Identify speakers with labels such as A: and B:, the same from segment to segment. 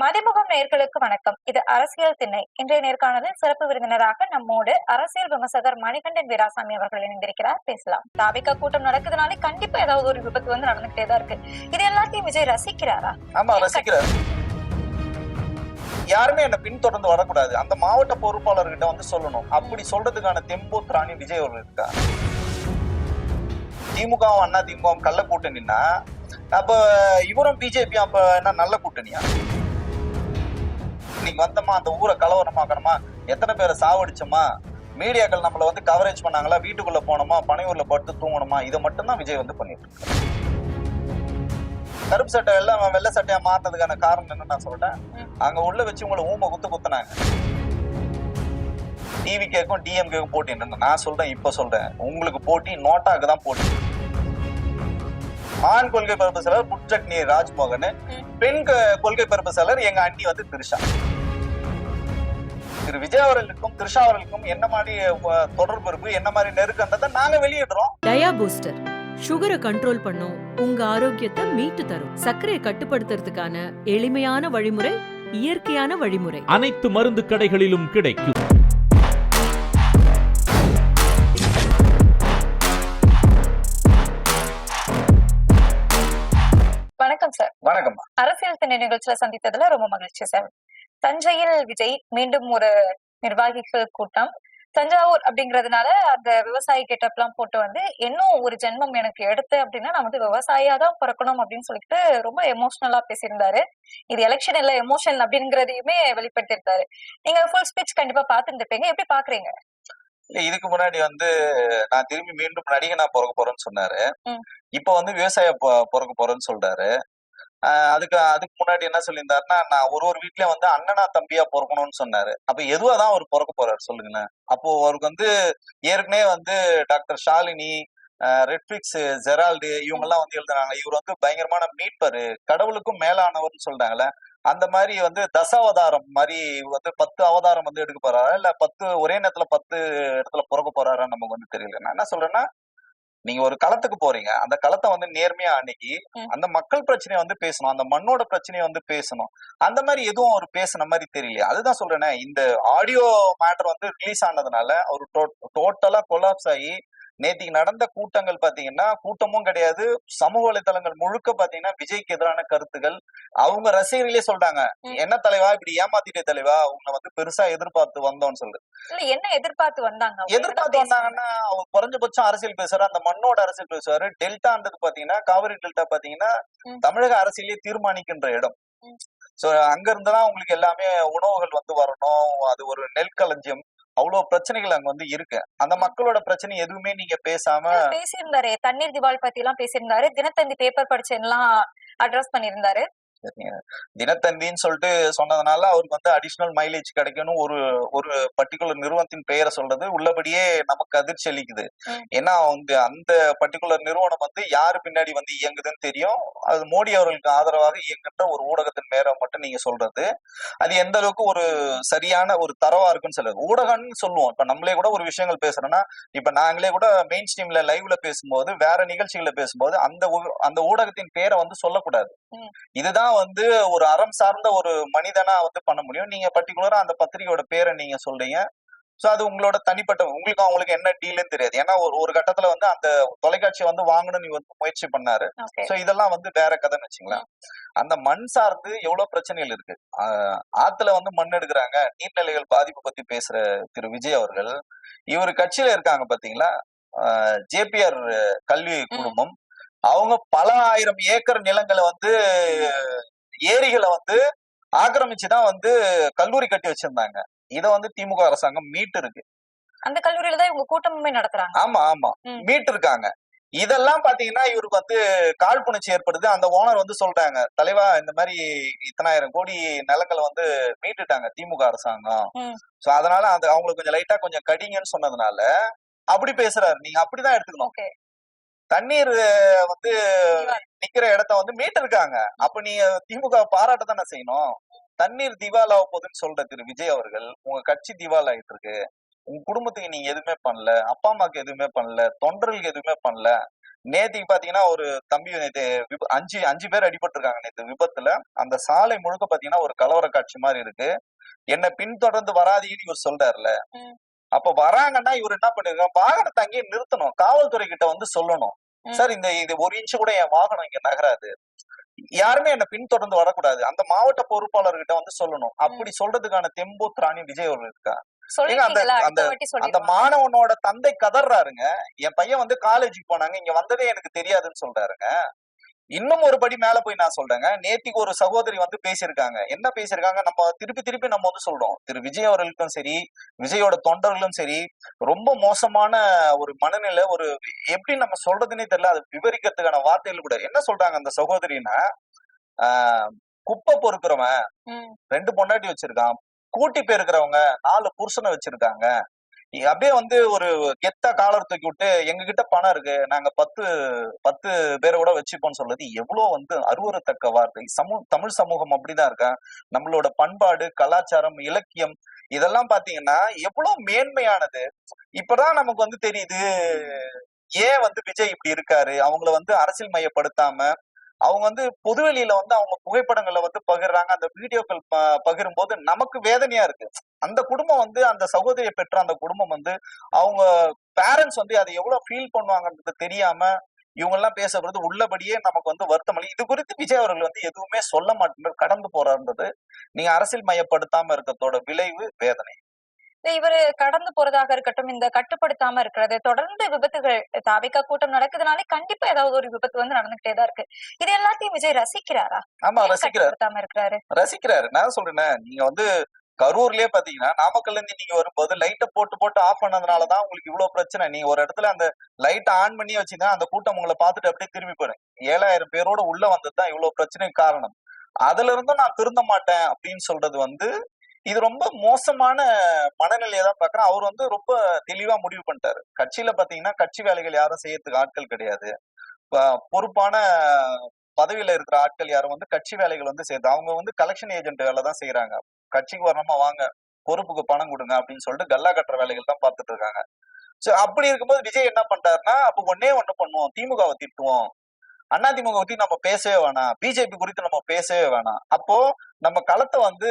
A: மதிமுகம் நேயர்களுக்கு வணக்கம். இது அரசியல் திண்ணை. இன்றைய நேர்காணலில் சிறப்பு விருந்தினராக நம்மோடு அரசியல் விமர்சகர் மணிகண்டன் வீராசாமி அவர்கள் இணைந்திருக்கிறார். பேசலாம். தாபிகா கூட்டம் நடக்குதுனாலே கண்டிப்பா ஏதாவது ஒரு விபத்து வந்து நடந்துகிட்டே தான் இருக்கு. இது எல்லாத்தையும் விஜய் ரசிக்கிறாரா?
B: ஆமா, ரசிக்கிறார். யாருமே என்ன பின்தொடர்ந்து வரக்கூடாது, அந்த மாவட்ட பொறுப்பாளர்கிட்ட வந்து சொல்லணும். அப்படி சொல்றதுக்கான தெம்பு திராணி விஜய் அவர்கள் இருக்கா? திமுகவும் அண்ணா திமுகவும் கள்ள கூட்டணின்னா அப்ப இவரும் பிஜேபி அப்ப என்ன நல்ல கூட்டணியா? இன்னைக்கு வந்தோமா, அந்த ஊரை கலவரமாக்கணுமா, எத்தனை பேரை சாவடிச்சோமா, மீடியாக்கள் நம்மள வந்து கவரேஜ் பண்ணாங்களா, வீட்டுக்குள்ள போனோமா, பனையூர்ல படுத்து தூங்கணுமா, இதை மட்டும்தான் விஜய் வந்து பண்ணிட்டு இருக்காரு. கருப்பு சட்டை எல்லாம் வெள்ளை சட்டையா மாறினதுக்கான காரணம் என்ன நான் சொல்றேன், அங்க உள்ள வச்சு உங்களை ஊமை குத்துனாங்க. டிவிகேக்கும் டிஎம்கேக்கும் போட்டி என்ன நான் சொல்றேன், இப்ப சொல்றேன், உங்களுக்கு போட்டி நோட்டாக்கு தான் போட்டி. ஆண் கொள்கை பரப்பு செயலர் புட்சட்னி ராஜ்மோகன், பெண் கொள்கை பரப்பு செயலர் எங்க அண்ணி வந்து திரிஷா. திரு விஜய் அவர்களுக்கும் திரிஷா அவர்களுக்கும் என்ன மாதிரி தொடர்பு இருக்கு, என்ன மாதிரி நெருக்கன்றதை நாங்க வெளியிடுறோம்.
C: டயா பூஸ்டர் சுகரை கண்ட்ரோல் பண்ணும், உங்க ஆரோக்கியத்தை மீட்டு தரும். சர்க்கரையை கட்டுப்படுத்துறதுக்கான எளிமையான வழிமுறை, இயற்கையான வழிமுறை.
D: அனைத்து மருந்து கடைகளிலும் கிடைக்கும்.
A: வணக்கம் சார்.
B: வணக்கம்.
A: அரசியல் திண்ணை நிகழ்ச்சியில சந்தித்ததுல ரொம்ப மகிழ்ச்சி சார். தஞ்சையில் விஜய் மீண்டும் ஒரு நிர்வாகிகள் கூட்டம். தஞ்சாவூர் அப்படிங்கறதுனால அந்த விவசாயி கெட்டப் எல்லாம் போட்டு வந்து இன்னும் ஒரு ஜென்மம் எனக்கு எடுத்து அப்படின்னா நான் வந்து விவசாயியா தான் பிறக்கணும் அப்படின்னு சொல்லிட்டு ரொம்ப எமோஷனலா பேசியிருந்தாரு. இது எலெக்ஷன் இல்ல எமோஷன் அப்படிங்கறதையுமே வெளிப்படுத்தியிருந்தாரு. நீங்க ஃபுல் ஸ்பீச் கண்டிப்பா பாத்துருப்பீங்க, எப்படி பாக்குறீங்க?
B: இதுக்கு முன்னாடி வந்து நான் திரும்பி மீண்டும் நடிகனா பிறக்க போறேன்னு சொன்னாரு. இப்ப வந்து விவசாய பிறக்க போறேன்னு சொல்றாரு. அதுக்கு முன்னாடி என்ன சொல்லியிருந்தாருன்னா, நான் ஒரு வீட்லயே வந்து அண்ணனா தம்பியா பிறக்கணும்னு சொன்னாரு. அப்ப எதுவாதான் அவர் பிறக்க போறாரு சொல்லுங்களேன். அப்போ அவருக்கு வந்து ஏற்கனவே வந்து டாக்டர் ஷாலினி, ரெட்ஃபிக்ஸ், ஜெரால்டு இவங்க எல்லாம் வந்து எழுதுறாங்க, இவர் வந்து பயங்கரமான மீட்பரு, கடவுளுக்கும் மேலானவர்னு சொல்றாங்கல்ல. அந்த மாதிரி வந்து தசாவதாரம் மாதிரி வந்து 10 அவதாரம் வந்து எடுக்க போறாரா, இல்ல 10 ஒரே நேரத்துல 10 இடத்துல பிறக்க போறாரா நமக்கு வந்து தெரியல. நான் என்ன சொல்றேன்னா, நீங்க ஒரு களத்துக்கு போறீங்க, அந்த களத்தை வந்து நேர்மையா அன்னைக்கு அந்த மக்கள் பிரச்சனையை வந்து பேசணும், அந்த மண்ணோட பிரச்சனையை வந்து பேசணும். அந்த மாதிரி எதுவும் அவர் பேசின மாதிரி தெரியல. அதுதான் சொல்றேனே, இந்த ஆடியோ மேட்டர் வந்து ரிலீஸ் ஆனதுனால அவர் டோட்டலா கொலாப்ஸ் ஆகி நேத்திக்கு நடந்த கூட்டங்கள் பாத்தீங்கன்னா கூட்டமும் கிடையாது, சமூக வலைதளங்கள் முழுக்க பாத்தீங்கன்னா விஜய்க்கு எதிரான கருத்துகள். அவங்க ரசிகர்களே சொல்றாங்க, என்ன தலைவா இப்படி ஏமாத்திட்டே தலைவா, உங்களை வந்து பெருசா எதிர்பார்த்து வந்தோம்னு சொல்றது.
A: என்ன எதிர்பார்த்து
B: வந்தாங்கன்னா அவர் குறைஞ்சபட்சம் அரசியல் பேசுறாரு, அந்த மண்ணோட அரசியல் பேசுவாரு. டெல்டான்றது பாத்தீங்கன்னா காவிரி டெல்டா பாத்தீங்கன்னா தமிழக அரசியலே தீர்மானிக்கின்ற இடம். சோ அங்க இருந்துதான் உங்களுக்கு எல்லாமே உணவுகள் வந்து வரணும், அது ஒரு நெற்களஞ்சியம், அவ்வளவு பிரச்சனைகள் அங்க வந்து இருக்கு. அந்த மக்களோட பிரச்சனை எதுவுமே நீங்க பேசாம
A: பேசியிருந்தாரு. தண்ணீர் திவால் பத்தி எல்லாம் பேசியிருந்தாரு. தினத்தந்தி பேப்பர் படிச்சு எல்லாம் அட்ரஸ் பண்ணியிருந்தாரு.
B: தினத்தந்தின்னு சொல்லிட்டு சொன்னதுனால அவருக்கு வந்து அடிஷனல் மைலேஜ் கிடைக்கணும், ஒரு பர்டிகுலர் நிறுவனத்தின் பெயரை சொல்றது உள்ளபடியே நமக்கு அதிர்ச்சி அளிக்குது. ஏன்னா வந்து அந்த பர்டிகுலர் நிறுவனம் வந்து யாரு பின்னாடி வந்து இயங்குதுன்னு தெரியும். அது மோடி அவர்களுக்கு ஆதரவாக இயங்குகின்ற ஒரு ஊடகத்தின் பேரை மட்டும் நீங்க சொல்றது அது எந்த அளவுக்கு ஒரு சரியான ஒரு தரவா இருக்குன்னு சொல்லுது. ஊடகம்னு சொல்லுவோம். இப்ப நம்மளே கூட ஒரு விஷயங்கள் பேசுறோம்னா, இப்ப நாங்களே கூட மெயின் ஸ்ட்ரீம்ல லைவ்ல பேசும்போது, வேற நிகழ்ச்சிகளை பேசும்போது அந்த ஊடகத்தின் பேரை வந்து சொல்லக்கூடாது. இதுதான் வந்து ஒரு அறம் சார்ந்த ஒரு மனிதனா வந்து பண்ண முடியும். நீங்க பர்டிகுலரா அந்த பத்திரிகையோட பேரை நீங்க சொல்றீங்க. சோ அது உங்களோட தனிப்பட்ட, அவங்களுக்கு என்ன டீல்னு தெரியாது. ஏன்னா ஒரு கட்டத்துல வந்து அந்த தொலைக்காட்சியை வந்து வாங்கணும்னு வந்து முயற்சி பண்ணாரு. சோ இதெல்லாம் வந்து வேற கதைன்னு வச்சுங்களேன். அந்த மண் சார்ந்து எவ்வளவு பிரச்சனைகள் இருக்கு. ஆத்துல வந்து மண் எடுக்கிறாங்க, நீர்நிலைகள் பாதிப்பு பத்தி பேசுற திரு விஜய் அவர்கள், இவர் கட்சியில இருக்காங்க பாத்தீங்களா, ஜேபிஆர் கல்வி குழுமம், அவங்க பல ஆயிரம் ஏக்கர் நிலங்களை வந்து ஏரிகளை வந்து ஆக்கிரமிச்சுதான் வந்து கல்லூரி கட்டி வச்சிருந்தாங்க. இத வந்து திமுக அரசாங்கம் மீட்டு இருக்கு.
A: அந்த கல்லூரியில தான் இவங்க கூட்டமுமே நடத்துறாங்க.
B: ஆமா மீட்டு இருக்காங்க. இதெல்லாம் பாத்தீங்கன்னா இவருக்கு வந்து காழ்ப்புணர்ச்சி ஏற்படுது. அந்த ஓனர் வந்து சொல்றாங்க, தலைவா இந்த மாதிரி இத்தனாயிரம் கோடி நிலங்களை வந்து மீட்டுட்டாங்க திமுக அரசாங்கம். சோ அதனால அவங்களுக்கு கொஞ்சம் லைட்டா கொஞ்சம் கடிங்கன்னு சொன்னதுனால அப்படி பேசுறாரு. நீங்க அப்படிதான் எடுத்துக்கணும். தண்ணீர் வந்து நிக்கிற இடத்த வந்து மீட்டு இருக்காங்க. அப்ப நீங்க திமுக பாராட்ட தானே செய்யணும். தண்ணீர் திவால் ஆக போகுதுன்னு சொல்ற திரு விஜய் அவர்கள், உங்க கட்சி திவால் ஆயிட்டு இருக்கு, உங்க குடும்பத்துக்கு நீங்க எதுவுமே பண்ணல, அப்பா அம்மாக்கு எதுவுமே பண்ணல, தொண்டர்களுக்கு எதுவுமே பண்ணல, நேத்திக்கு பாத்தீங்கன்னா ஒரு தம்பி நேத்து அஞ்சு பேர் அடிபட்டிருக்காங்க நேத்து விபத்துல. அந்த சாலை முழுக்க பாத்தீங்கன்னா ஒரு கலவர காட்சி மாதிரி இருக்கு. என்ன பின்தொடர்ந்து வராதீங்கன்னு இவர் சொல்றாருல, அப்ப வராங்கன்னா இவர் என்ன பண்ணிருக்காங்க, வாகனத்தை அங்கேயே நிறுத்தணும், காவல்துறை கிட்ட வந்து சொல்லணும், சார் இது 1 இன்ச்சு கூட என் வாகனம் இங்க நகராது, யாருமே என்ன பின்தொடர்ந்து வரக்கூடாது, அந்த மாவட்ட பொறுப்பாளர்கிட்ட வந்து சொல்லணும். அப்படி சொல்றதுக்கான தெம்பு திராணி விஜய் அவர்கள் இருக்கா? அந்த மாணவனோட தந்தை கதறாருங்க, என் பையன் வந்து காலேஜுக்கு போனாங்க, இங்க வந்ததே எனக்கு தெரியாதுன்னு சொல்றாருங்க. இன்னும் ஒரு படி மேல போய் நான் சொல்றேங்க, நேத்திக்கு ஒரு சகோதரி வந்து பேசியிருக்காங்க. என்ன பேசியிருக்காங்க, நம்ம திருப்பி நம்ம வந்து சொல்றோம், திரு விஜய் அவர்களுக்கும் சரி விஜயோட தொண்டர்களும் சரி ரொம்ப மோசமான ஒரு மனநிலை, ஒரு எப்படி நம்ம சொல்றதுன்னே தெரியல, அது விவரிக்கிறதுக்கான வார்த்தைகள் கூட. என்ன சொல்றாங்க அந்த சகோதரின்னா, குப்பை பொறுக்கிறவன் 2 பொண்டாட்டி வச்சிருக்கான், கூட்டி போயிருக்கிறவங்க 4 புருஷனை வச்சிருக்காங்க, அப்படியே வந்து ஒரு கெத்தா காலர் தூக்கி விட்டு எங்க கிட்ட பணம் இருக்கு, நாங்க 10 பேரை கூட வச்சுப்போம்னு சொல்றது எவ்வளவு வந்து அருவருத்தக்க வார்த்தை. தமிழ் சமூகம் அப்படிதான் இருக்கா? நம்மளோட பண்பாடு, கலாச்சாரம், இலக்கியம் இதெல்லாம் பாத்தீங்கன்னா எவ்வளவு மேன்மையானது. இப்பதான் நமக்கு வந்து தெரியுது ஏன் வந்து விஜய் இப்படி இருக்காரு. அவங்கள வந்து அரசியல் மையப்படுத்தாம அவங்க வந்து பொதுவெளியில வந்து அவங்க புகைப்படங்களை வந்து பகிர்றாங்க. அந்த வீடியோக்கள் பகிரும் போது நமக்கு வேதனையா இருக்கு. அந்த குடும்பம் வந்து அந்த சகோதரியை பெற்ற அந்த குடும்பம் வந்து அவங்க பேரண்ட்ஸ் வந்து அதை எவ்வளவு ஃபீல் பண்ணுவாங்கன்றது தெரியாம இவங்க எல்லாம் பேசப்படுறது உள்ளபடியே நமக்கு வந்து வருத்தம். இது குறித்து விஜய் அவர்கள் வந்து எதுவுமே சொல்ல மாட்டேன், கடந்து போறாருன்றது நீங்க அரசியல் மையப்படுத்தாம இருக்கிறதோட விளைவு வேதனை.
A: இவரு கடந்து போறதாக இருக்கட்டும், இந்த கட்டுப்படுத்தாம இருக்கிறது, தொடர்ந்து விபத்துகள் தாவேகா கூட்டம் நடக்குதுனாலே கண்டிப்பா ஏதாவது ஒரு விபத்து வந்து நடந்துகிட்டே தான் இருக்கு. இது எல்லாத்தையும் விஜய் ரசிக்கிறாரா?
B: ஆமா, ரசிக்கிறாரு. நான் சொல்றேன், நீங்க வந்து கரூர்லயே பாத்தீங்கன்னா நாமக்கல்ல இருந்து நீங்க வரும்போது லைட்டை போட்டு ஆஃப் பண்ணதுனாலதான் உங்களுக்கு இவ்வளவு பிரச்சனை. நீங்க ஒரு இடத்துல அந்த லைட்டை ஆன் பண்ணி வச்சுதான் அந்த கூட்டம் உங்களை பார்த்துட்டு அப்படியே திரும்பி போறேன். 7000 பேரோட உள்ள வந்ததுதான் இவ்வளவு பிரச்சனைக்கு காரணம். அதுல இருந்தும் நான் திருந்த மாட்டேன் அப்படின்னு சொல்றது வந்து இது ரொம்ப மோசமான மனநிலையை தான் பாக்குறேன். அவர் வந்து ரொம்ப தெளிவா முடிவு பண்ணிட்டாரு. கட்சியில பாத்தீங்கன்னா கட்சி வேலைகள் யாரும் செய்யறதுக்கு ஆட்கள் கிடையாது. பொறுப்பான பதவியில இருக்கிற ஆட்கள் யாரும் வந்து கட்சி வேலைகள் வந்து செய்யுது, அவங்க வந்து கலெக்ஷன் ஏஜென்ட் வேலை தான் செய்யறாங்க. கட்சிக்கு வரணுமா வாங்க, பொறுப்புக்கு பணம் கொடுங்க அப்படின்னு சொல்லிட்டு கல்லா கட்டுற வேலைகள் தான் பார்த்துட்டு இருக்காங்க. சோ அப்படி இருக்கும்போது விஜய் என்ன பண்றாருன்னா, அப்ப ஒண்ணு பண்ணுவோம், திமுகவை திட்டுவோம், அதிமுக பத்தி நம்ம பேசவே வேணாம், பிஜேபி குறித்து நம்ம பேசவே வேணாம். அப்போ நம்ம களத்தை வந்து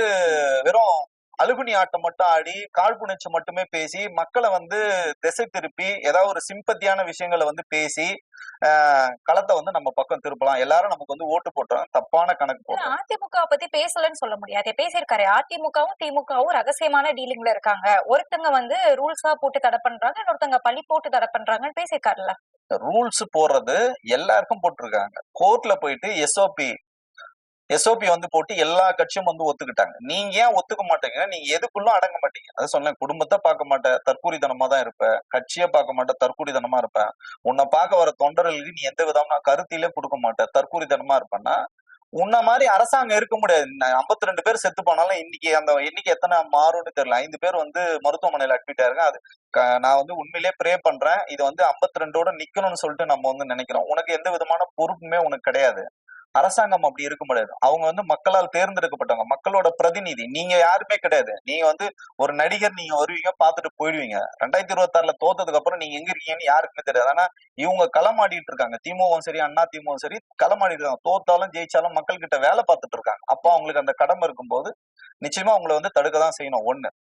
B: வெறும் அழுகுனி ஆட்டம் மட்டும் ஆடி காழ்ப்புணர்ச்சி மட்டுமே பேசி மக்களை வந்து திசை திருப்பி ஏதாவது ஒரு சிம்பத்தியான விஷயங்களை வந்து பேசி களத்தை வந்து நம்ம பக்கம் திருப்பலாம், எல்லாரும் நமக்கு வந்து ஓட்டு போட்டோம், தப்பான கணக்கு போட்டோம்.
A: அதிமுக பத்தி பேசலன்னு சொல்ல முடியாது, பேசியிருக்காரு. அதிமுகவும் திமுகவும் ரகசியமான டீலிங்ல இருக்காங்க, ஒருத்தங்க வந்து ரூல்ஸா போட்டு தடை பண்றாங்க, இன்னொருத்தங்க பழி போட்டு தடை பண்றாங்கன்னு பேசியிருக்காருல்ல.
B: ரூல்ஸ் போடுறது எல்லாருக்கும் போட்டிருக்காங்க. கோர்ட்ல போயிட்டு எஸ்ஓபி வந்து போட்டு எல்லா கட்சியும் வந்து ஒத்துக்கிட்டாங்க. நீங்க ஏன் ஒத்துக்க மாட்டீங்க? நீங்க எதுக்குள்ளும் அடங்க மாட்டீங்க. அதை சொன்னேன், குடும்பத்தை பார்க்க மாட்டேன், தற்கூரித்தனமா தான் இருப்ப, கட்சியை பார்க்க மாட்டேன், தற்கூரித்தனமா இருப்பேன், உன்னை பார்க்க வர தொண்டர்களுக்கு நீ எந்த விதமான கருத்திலே கொடுக்க மாட்டேன், தற்கூரித்தனமா இருப்பேன்னா உன்ன மாதிரி அரசாங்கம் இருக்க முடியாது. 52 பேர் செத்து போனாலும் இன்னைக்கு அந்த எண்ணிக்கை எத்தனை மாறும்னு தெரியல. 5 பேர் வந்து மருத்துவமனையில அட்மிட் ஆயிருங்க. அது நான் வந்து உண்மையிலேயே ப்ரே பண்றேன், இது வந்து 52ஓட நிக்கணும்னு சொல்லிட்டு நம்ம வந்து நினைக்கிறோம். உனக்கு எந்த விதமான பொறுப்புமே உனக்கு கிடையாது. அரசாங்கம் அப்படி இருக்க முடியாது. அவங்க வந்து மக்களால் தேர்ந்தெடுக்கப்பட்டவங்க, மக்களோட பிரதிநிதி. நீங்க யாருமே கிடையாது. நீங்க வந்து ஒரு நடிகர், நீங்க வருவீங்க, பார்த்துட்டு போயிடுவீங்க. 2026 தோத்ததுக்கு அப்புறம் நீங்க எங்க இருக்கீங்கன்னு யாருக்குமே தெரியாது. ஆனா இவங்க களமாடிட்டு இருக்காங்க. திமுகவும் சரி அதிமுகவும் சரி களமாடிட்டு இருக்காங்க. தோத்தாலும் ஜெயிச்சாலும் மக்கள் கிட்ட வேலை பார்த்துட்டு இருக்காங்க. அப்போ அவங்களுக்கு அந்த கடமை இருக்கும்போது நிச்சயமா அவங்களை வந்து தடுக்கதான் செய்யணும். ஒண்ணு.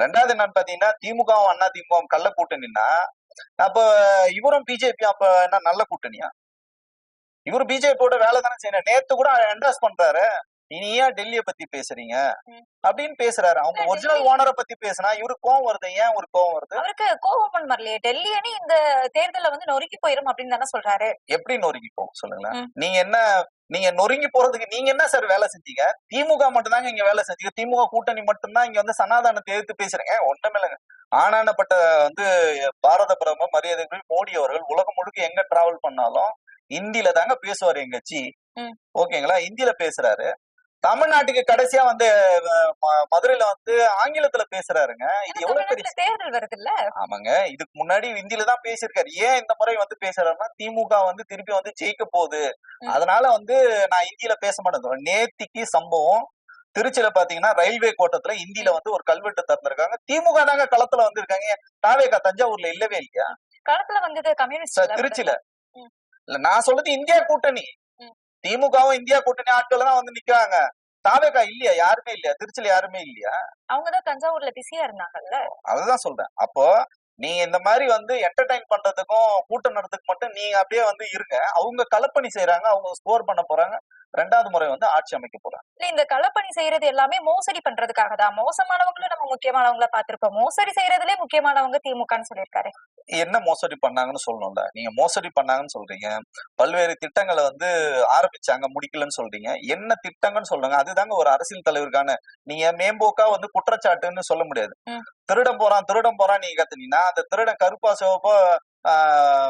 B: ரெண்டாவது என்னன்னு பாத்தீங்கன்னா, திமுகவும் அதிமுகவும் கள்ள கூட்டணின்னா அப்ப இவரும் பிஜேபி அப்ப என்ன நல்ல கூட்டணியா? இவரு பிஜேபியோட வேலை தானே செய்யணும். நேத்து கூட என்டாஸ் பண்றாரு, இனி ஏன் டெல்லியை பத்தி பேசுறீங்க அப்படின்னு பேசுறாரு. அவங்க ஒரிஜினல் ஓனரை பத்தி பேசினா இவருக்கு கோவம் வருது. ஏன் ஒரு கோவம் வருது? அவருக்கு
A: கோவம் வரலையே, டெல்லி அணி இந்த தேர்தல வந்து நொறுக்கி போயிரும் அப்படின்னு தானே சொல்றாரு.
B: எப்படி நொறுக்கி போகும் சொல்லுங்களேன்? நீங்க நொறுங்கி போறதுக்கு நீங்க என்ன சார் வேலை செஞ்சீங்க? திமுக மட்டும்தாங்க இங்க வேலை செஞ்சீங்க. திமுக கூட்டணி மட்டும்தான் இங்க வந்து சனாதானத்தை எதிர்த்து பேசுறீங்க. ஒண்ணுமில்லைங்க. ஆனானப்பட்ட வந்து பாரத பிரதமர் மரியாதைக்குரிய மோடி அவர்கள் உலகம் முழுக்க எங்க டிராவல் பண்ணாலும் இந்தியில தாங்க பேசுவாரு எங்க கட்சி. ஓகேங்களா? இந்தியில பேசுறாரு. தமிழ்நாட்டுக்கு கடைசியா வந்து மதுரையில வந்து ஆங்கிலத்துல பேசுறாருங்க. இது எவ்வளவு பெரிய
A: தேர்தல் வருது இல்ல?
B: ஆமாங்க, இதுக்கு முன்னாடி இந்தியில தான் பேசியிருக்காரு. ஏன் இந்த முறை வந்து பேசுறாருன்னா, திமுக வந்து திருப்பி வந்து ஜெயிக்க போகுது, அதனால வந்து நான் இந்தியில பேச மாட்டேன். நேத்திக்கு சம்பவம் திருச்சியில பாத்தீங்கன்னா ரயில்வே கோட்டத்துல இந்தியில வந்து ஒரு கல்வெட்டு திறந்திருக்காங்க. திமுக தாங்க களத்துல வந்து இருக்காங்க. தாவேகா தஞ்சாவூர்ல இல்லவே இல்லையா?
A: களத்துல வந்தது கம்யூனிஸ்ட்.
B: திருச்சியில இல்ல நான் சொல்றது இந்தியா கூட்டணி. திமுகவும் இந்தியா கூட்டணி ஆட்கள் தான் வந்து நிக்கிறாங்க. தாவேகா இல்லையா? யாருமே இல்லையா? திருச்சியில யாருமே இல்லையா?
A: அவங்கதான் தஞ்சாவூர்ல பிஸியா இருந்தாங்கல்ல.
B: அதுதான் சொல்றேன். அப்போ நீங்க இந்த மாதிரி வந்து என்டர்டைன் பண்றதுக்கும் கூட்டம் நடத்துக்கு மட்டும் நீங்க அப்படியே வந்து இருங்க. அவங்க களப்பணி செய்யறாங்க, அவங்க ஸ்கோர் பண்ண போறாங்க, 2வது முறை வந்து ஆட்சி அமைக்க போறாங்க.
A: இல்ல இந்த களப்பணி செய்யறது எல்லாமே மோசடி பண்றதுக்காக தான். மோசமானவங்களும் நம்ம முக்கியமானவங்கள பாத்திருப்போம். மோசடி செய்யறதுலே முக்கியமானவங்க திமுகன்னு சொல்லியிருக்காரு.
B: என்ன மோசடி பண்ணாங்கன்னு சொல்லணும்ல. நீங்க மோசடி பண்ணாங்கன்னு சொல்றீங்க, பல்வேறு திட்டங்களை வந்து ஆரம்பிச்சாங்க முடிக்கலன்னு சொல்றீங்க. என்ன திட்டங்கன்னு சொல்லுங்க. அதுதாங்க ஒரு அரசியல் தலைவருக்கான. நீங்க மேம்போக்கா வந்து குற்றச்சாட்டுன்னு சொல்ல முடியாது. திருடன் போறான் நீங்க கத்துனீங்கன்னா அந்த திருடன் கருப்பா சிவப்பா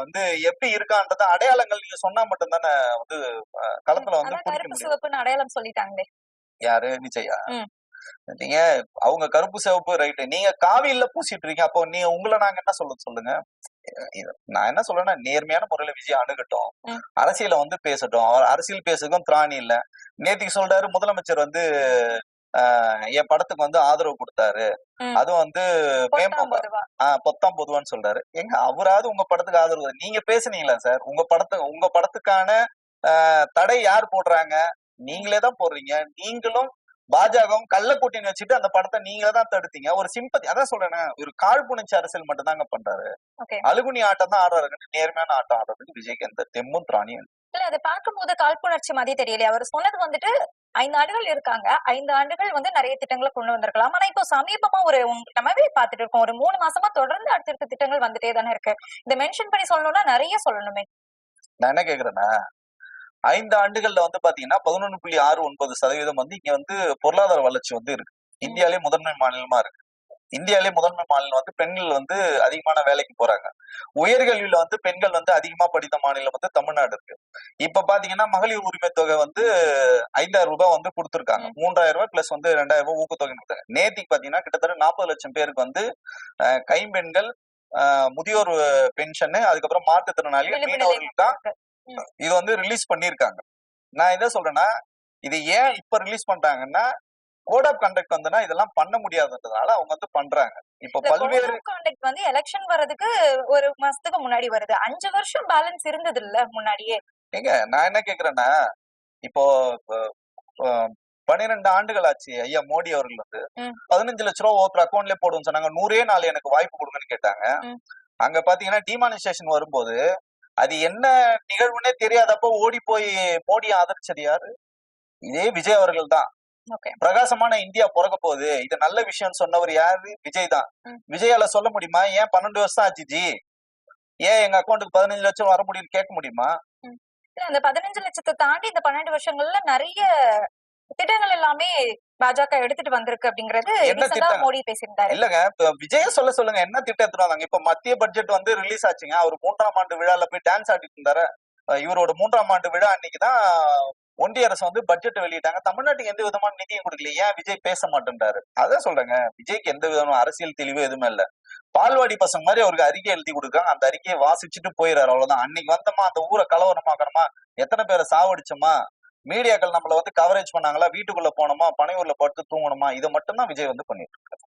B: வந்து எப்படி இருக்கான்றத அடையாளங்கள் நீங்க சொன்னா மட்டும் தானே வந்து களத்துல வந்து
A: கருப்பு சிவப்புன்னு அடையாளம் சொல்லிட்டாங்களே.
B: யாரு? விஜயா? நீங்க அவங்க கருப்பு சிவப்பு ரைட்டு, நீங்க காவியில பூசிட்டு இருக்கீங்க. அப்போ நீங்க உங்களை நாங்க என்ன சொல்லுங்க. நான் என்ன சொல்றேன்னா, நேர்மையான முறையில விஜய் அணுகட்டும், அரசியல வந்து பேசட்டும். அவர் அரசியல் பேசுறதுக்கும் திராணி இல்ல. நேத்திக்கு சொல்றாரு முதலமைச்சர் வந்து என் படத்துக்கு வந்து ஆதரவு கொடுத்தாரு, அதுவும் வந்து பொத்தாம் பொதுவான்னு சொல்றாரு. எங்க அவராவது உங்க படத்துக்கு ஆதரவு நீங்க பேசுனீங்களா சார்? உங்க படத்துக்கான தடை யார் போடுறாங்க? நீங்களே தான் போடுறீங்க. நீங்களும் பாஜகவும் கள்ள கூட்டணி வச்சுட்டு அந்த படத்தை நீங்களே தான் தடுத்தீங்க. ஒரு சிம்பத்தி, அதான் சொல்றேன், ஒரு காழ்ப்புணர்ச்சி அரசியல் மட்டும் தாங்க பண்றாரு. அழுகுனி ஆட்டம் தான் ஆடுறாரு. நேர்மையான ஆட்டம் ஆடுறதுக்கு விஜய்க்கு எந்த தெம்பும் திராணியும்
A: இல்ல. அதை பார்க்கும்போது காழ்ப்புணர்ச்சி மாதிரி தெரியல. அவர் சொன்னது வந்துட்டு 5 ஆண்டுகள் இருக்காங்க, 5 ஆண்டுகள் வந்து நிறைய திட்டங்களை கொண்டு வந்திருக்கலாம். ஆனா இப்போ சமீபமா ஒரு நம்மவே பாத்துட்டு இருக்கோம், ஒரு 3 மாசமா தொடர்ந்து அடுத்தடுத்த திட்டங்கள் வந்துட்டே தானே இருக்கு. இந்த மென்ஷன் பண்ணி சொல்லணும்னா நிறைய சொல்லணுமே.
B: நான் என்ன கேக்குறேன்னா, 5 ஆண்டுகள்ல வந்து பாத்தீங்கன்னா 11.69% வந்து இங்க வந்து பொருளாதார வளர்ச்சி வந்து இருக்கு. இந்தியாலே முதன்மை மாநிலமா இருக்கு. இந்தியாலே முதன்மை மாநிலம் வந்து பெண்கள் வந்து அதிகமான வேலைக்கு போறாங்க. உயர்கல்வியில வந்து பெண்கள் வந்து அதிகமா படித்த மாநிலம் வந்து தமிழ்நாடு இருக்கு. இப்ப பாத்தீங்கன்னா மகளிர் உரிமை தொகை வந்து 5,000 ரூபாய் வந்து கொடுத்திருக்காங்க. 3,000 ரூபாய் பிளஸ் வந்து 2,000 ரூபாய் ஊக்கத்தொகை கொடுத்தாங்க. நேத்திக்கு பாத்தீங்கன்னா கிட்டத்தட்ட 40 லட்சம் பேருக்கு வந்து கைம்பெண்கள், முதியோர் பென்ஷன், அதுக்கப்புறம் மாற்றுத்திறனாளி மீனவர்களுக்கு தான் இது வந்து ரிலீஸ் பண்ணிருக்காங்க. நான் என்ன சொல்றேன்னா, இது ஏன் இப்ப ரிலீஸ் பண்றாங்கன்னா, கோட் ஆஃப் கண்டக்ட் வந்துன்னா இதெல்லாம் பண்ண முடியாதுன்றதுனால அவங்க வந்து பண்றாங்க. இப்போ பல்வேறு
A: கண்டக்ட் வந்து எலெக்ஷன் வரதுக்கு ஒரு மாசத்துக்கு முன்னாடி வருது. 5 வருஷம் பேலன்ஸ் இருந்தது இல்ல முன்னாடியே.
B: ஏங்க நான் என்ன கேக்குறேன்னா, இப்போ 12 ஆண்டுகள் ஆச்சு ஐயா மோடி அவர்கள் வந்து 15 லட்சம் ரூபாய் ஒருத்தர் அக்கௌண்ட்லயே போடுன்னு சொன்னாங்க. 100 நாள் எனக்கு வாய்ப்பு கொடுங்கன்னு கேட்டாங்க. அங்க பாத்தீங்கன்னா டிமானிசேஷன் வரும்போது அது என்ன நிகழ்வுன்னே தெரியாதப்போ ஓடி போய் மோடியை ஆதரிச்சது யாரு? இதே விஜய் அவர்கள் தான். பிரகாசமான இந்தியா பிறக்க போகுது, இது நல்ல விஷயம் சொன்னவர் யாரு? விஜய் தான். விஜயால சொல்ல முடியுமா ஏன் 12 வருஷம் ஆச்சு ஜி, ஏன் எங்க அக்கௌண்ட்டுக்கு 15 லட்சம் வர முடியும்னு கேட்க முடியுமா?
A: அந்த 15 லட்சத்தை தாண்டி இந்த 12 வருஷங்கள்ல நிறைய திட்டங்கள் எல்லாமே பாஜக எடுத்துட்டு வந்திருக்கு அப்படிங்கறது மோடி பேசியிருந்தாரு.
B: இல்லங்க, விஜய சொல்லுங்க என்ன திட்டம் எடுத்துட்டு வந்தாங்க? இப்ப மத்திய பட்ஜெட் வந்து ரிலீஸ் ஆச்சுங்க. அவர் 3ஆம் ஆண்டு விழால போய் டான்ஸ் ஆடிட்டு இருந்தாரு. இவரோட 3ஆம் ஆண்டு விழா அன்னைக்குதான் ஒன்றிய அரசு வந்து பட்ஜெட் வெளியிட்டாங்க. தமிழ்நாட்டுக்கு எந்த விதமான நிதியும் கொடுக்கல. ஏன் விஜய் பேச மாட்டேன்றாரு? அதான் சொல்றேங்க, விஜய்க்கு எந்த விதமான அரசியல் தெளிவு எதுவுமே இல்ல. பால்வாடி பசங்க மாதிரி அவருக்கு அறிக்கை எழுதி கொடுக்காங்க, அந்த அறிக்கையை வாசிச்சுட்டு போயிடாரு, அவ்வளவுதான். அன்னைக்கு வந்தோமா அந்த ஊரை கலவரமாக்கணுமா, எத்தனை பேரை சாவடிச்சோமா, மீடியாக்கள் நம்மள வந்து கவரேஜ் பண்ணாங்களா, வீட்டுக்குள்ள போனோமா, பனையூர்ல படுத்து தூங்கணுமா, இதை மட்டும் தான் விஜய் வந்து பண்ணிட்டு இருக்காரு.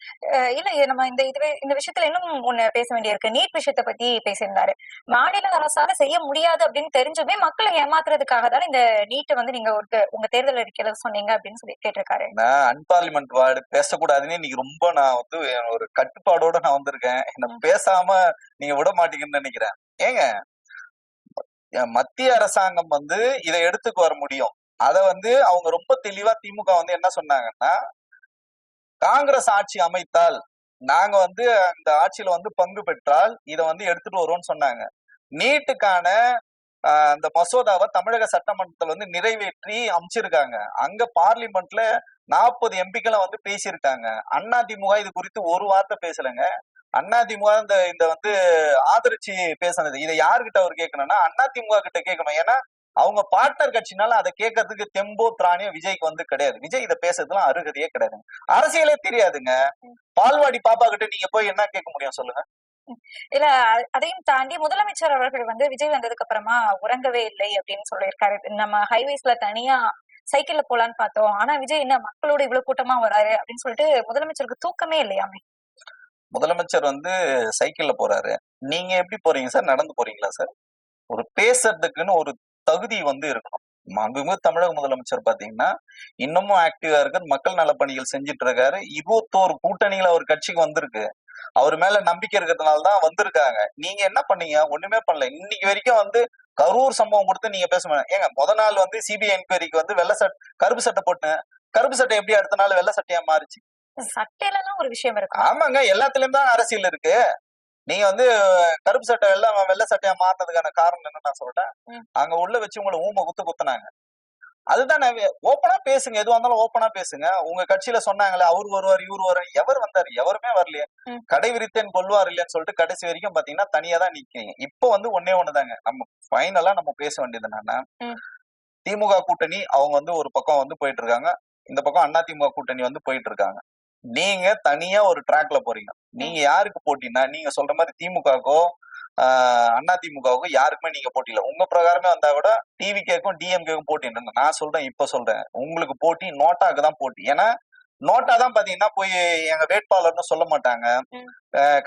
A: இல்ல நம்ம இந்த விஷயத்துல இன்னும் ஒண்ணு பேச வேண்டியிருக்கு. நீட் விஷயத்த பத்தி பேசியிருந்தாரு. மாநில அரசால செய்ய முடியாது அப்படின்னு தெரிஞ்சுமே மக்களை ஏமாத்துறதுக்காக தான் இந்த நீட்டை வந்து நீங்க உங்க தேர்தல் அறிக்கையில சொன்னீங்க அப்படின்னு சொல்லி கேட்டிருக்காரு.
B: நான் அன்பார்லிமெண்ட் வார்டு பேசக்கூடாதுன்னு இன்னைக்கு ரொம்ப நான் வந்து ஒரு கட்டுப்பாடோட நான் வந்திருக்கேன். என்ன பேசாம நீங்க விட மாட்டீங்கன்னு நினைக்கிறேன். ஏங்க, மத்திய அரசாங்கம் வந்து இதை எடுத்துக்கு வர முடியும். அத வந்து அவங்க ரொம்ப தெளிவா திமுக வந்து என்ன சொன்னாங்கன்னா, காங்கிரஸ் ஆட்சி அமைத்தால் நாங்க வந்து அந்த ஆட்சியில வந்து பங்கு பெற்றால் இதை வந்து எடுத்துட்டு வருவோம்னு சொன்னாங்க. நீட்டுக்கான அந்த மசோதாவை தமிழக சட்டமன்றத்துல வந்து நிறைவேற்றி அமைச்சிருக்காங்க. அங்க பார்லிமெண்ட்ல 40 எம்பிக்களை வந்து பேசியிருக்காங்க. அதிமுக இது குறித்து ஒரு வார்த்தை பேசலங்க. அதிமுக இந்த வந்து ஆதரிச்சு பேசினது இதை யாருகிட்ட அவர் கேட்கணும்னா அதிமுக கிட்ட கேட்கணும். ஏன்னா அவங்க பார்ட்னர் கட்சினால அதை கேட்கறதுக்கு தெம்போ திராணியோ விஜய்க்கு வந்து கிடையாது. விஜய் இதை பேசுறதுலாம் அருகதையே கிடையாது. அரசியலே தெரியாதுங்க. பால்வாடி பாப்பா கிட்ட நீங்க போய் என்ன கேட்க முடியும் சொல்லுங்க?
A: இல்ல, அதையும் தாண்டி முதலமைச்சர் அவர்கள் வந்து விஜய் வந்ததுக்கு அப்புறமா உறங்கவே இல்லை அப்படின்னு சொல்லியிருக்காரு. நம்ம ஹைவேஸ்ல தனியா சைக்கிள்ல போலான்னு பார்த்தோம், ஆனா விஜய் என்ன மக்களோட இவ்வளவு கூட்டமா வராரு அப்படின்னு சொல்லிட்டு முதலமைச்சருக்கு தூக்கமே இல்லையாமே.
B: முதலமைச்சர் வந்து சைக்கிள்ல போறாரு, நீங்க எப்படி போறீங்க சார்? நடந்து போறீங்களா சார்? ஒரு பேசுறதுக்குன்னு ஒரு தகுதி வந்து இருக்கணும். மாண்புமிகு தமிழக முதலமைச்சர் பாத்தீங்கன்னா இன்னமும் ஆக்டிவா இருக்காரு, மக்கள் நல பணிகள் செஞ்சுட்டு இருக்காரு. 21 கூட்டணிகள் அவர் கட்சிக்கு வந்திருக்கு. அவர் மேல நம்பிக்கை இருக்கிறதுனாலதான் வந்திருக்காங்க. நீங்க என்ன பண்ணீங்க? ஒண்ணுமே பண்ணல. இன்னைக்கு வரைக்கும் வந்து கரூர் சம்பவம் கொடுத்து நீங்க பேச மாட்டேன். ஏங்க முத நாள் வந்து சிபிஐ என்கொயரிக்கு வந்து கருப்பு சட்டை போட்டேன். கருப்பு சட்டை எப்படி அடுத்த நாள் வெள்ளை சட்டையா மாறிச்சு?
A: சட்டையிலலாம் ஒரு விஷயம் இருக்கு.
B: ஆமாங்க, எல்லாத்துலயும் தான் அரசியல் இருக்கு. நீங்க வந்து கருப்பு சட்டை எல்லாம் வெள்ளை சட்டையா மாறினதுக்கான காரணம் என்ன நான் சொல்றேன். அங்க உள்ள வச்சு உங்களை ஊமை குத்துனாங்க. அதுதான் ஓப்பனா பேசுங்க, எதுவா இருந்தாலும் ஓப்பனா பேசுங்க. உங்க கட்சியில சொன்னாங்களே அவரு வருவார் இவரு வருவார், எவர் வந்தாரு? எவருமே வரலையே. கடை விரித்தேன் கொள்வார் இல்லையான்னு சொல்லிட்டு கடைசி வரைக்கும் பாத்தீங்கன்னா தனியா தான் நிக்கிறீங்க. இப்போ வந்து ஒன்னே ஒண்ணுதாங்க, நம்ம ஃபைனலா நம்ம பேச வேண்டியது என்னன்னா, திமுக கூட்டணி அவங்க வந்து ஒரு பக்கம் வந்து போயிட்டு இருக்காங்க, இந்த பக்கம் அதிமுக கூட்டணி வந்து போயிட்டு இருக்காங்க. நீங்க தனியா ஒரு ட்ராக்ல போறீங்க. நீங்க யாருக்கு போட்டினா, நீங்க சொல்ற மாதிரி திமுகக்கோ அதிமுகவுக்கும் யாருக்குமே நீங்க போட்டியில. உங்க பிரகாரமே வந்தா கூட டிவிகேக்கும் டிஎம்கேக்கும் போட்டின்னு நான் சொல்றேன். இப்ப சொல்றேன், உங்களுக்கு போட்டி நோட்டாக்கு தான் போட்டி. ஏன்னா நோட்டா தான் பாத்தீங்கன்னா போய் எங்க வேட்பாளர்னு சொல்ல மாட்டாங்க,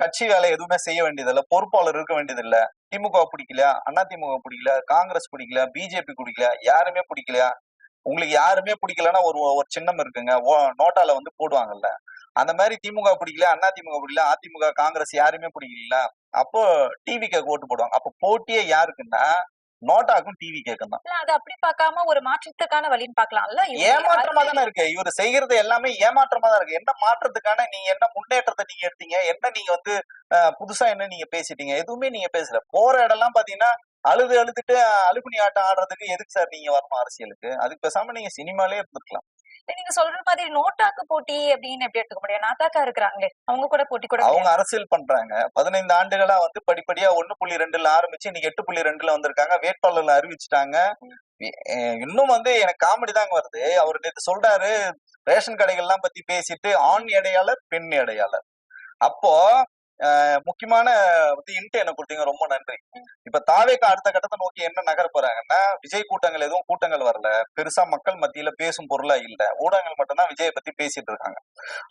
B: கட்சி வேலை எதுவுமே செய்ய வேண்டியதில்ல, பொறுப்பாளர் இருக்க வேண்டியதில்ல. திமுக பிடிக்கலையா, அதிமுக பிடிக்கல, காங்கிரஸ் பிடிக்கல, பிஜேபி பிடிக்கல, யாருமே பிடிக்கலையா? உங்களுக்கு யாருமே பிடிக்கலன்னா ஒரு சின்னம் இருக்குங்க, நோட்டால வந்து போடுவாங்கல்ல. அந்த மாதிரி திமுக பிடிக்கல, அதிமுக பிடிக்கல, அதிமுக காங்கிரஸ் யாருமே பிடிக்கல, அப்போ டிவிக்கு ஓட்டு போடுவாங்க. அப்போ போட்டியே யாருக்குன்னா நோட்டாக்கும் டிவி கேக்கும் தான்.
A: அது அப்படி பார்க்காம ஒரு மாற்றத்துக்கான வழின்னு பார்க்கலாம்ல.
B: ஏமாற்றமா தானே இருக்கு இவரு செய்யறது எல்லாமே, ஏமாற்றமா தான் இருக்கு. என்ன மாற்றத்துக்கான நீங்க என்ன முன்னேற்றத்தை நீங்க எடுத்தீங்க? என்ன நீங்க வந்து புதுசா என்ன நீங்க பேசிட்டீங்க? எதுவுமே நீங்க பேசல. போற இடம்லாம் பாத்தீங்கன்னா அழுதுட்டு அலுகுனி ஆட்டம் ஆடுறதுக்கு எதுக்கு சார் நீங்க வரணும் அரசியலுக்கு? அதுக்கு பேசாம நீங்க சினிமாலே இருந்துருக்கலாம்.
A: நீங்க சொல்ற மாதிரி நோட்டாக்கு போட்டி அப்படின்னு எப்படி எடுத்துக்க முடியும்? நாத்தாக்கா இருக்கிறாங்களே, அவங்க கூட போட்டி கூட
B: அவங்க அரசியல் பண்றாங்க. 15 ஆண்டுகளா வந்து படிப்படியா 1.2ல ஆரம்பிச்சு இன்னைக்கு 8.2ல வந்திருக்காங்க. வேட்பாளர்களை அறிவிச்சுட்டாங்க. இன்னும் வந்து எனக்கு காமெடி தாங்க வருது. அவரு நேற்று சொல்றாரு ரேஷன் கடைகள் எல்லாம் பத்தி பேசிட்டு ஆண் எடையாளர் பெண் எடையாளர். அப்போ முக்கியமான வந்து இன்ட்டு என்ன கொடுத்தீங்க, ரொம்ப நன்றி. இப்ப தாவேக்கா அடுத்த கட்டத்தை நோக்கி என்ன நகர போறாங்கன்னா, விஜய் கூட்டங்கள் எதுவும் கூட்டங்கள் வரல, பெருசா மக்கள் மத்தியில பேசும் பொருளா இல்ல, ஊடகங்கள் மட்டும்தான் விஜயை பத்தி பேசிட்டு இருக்காங்க.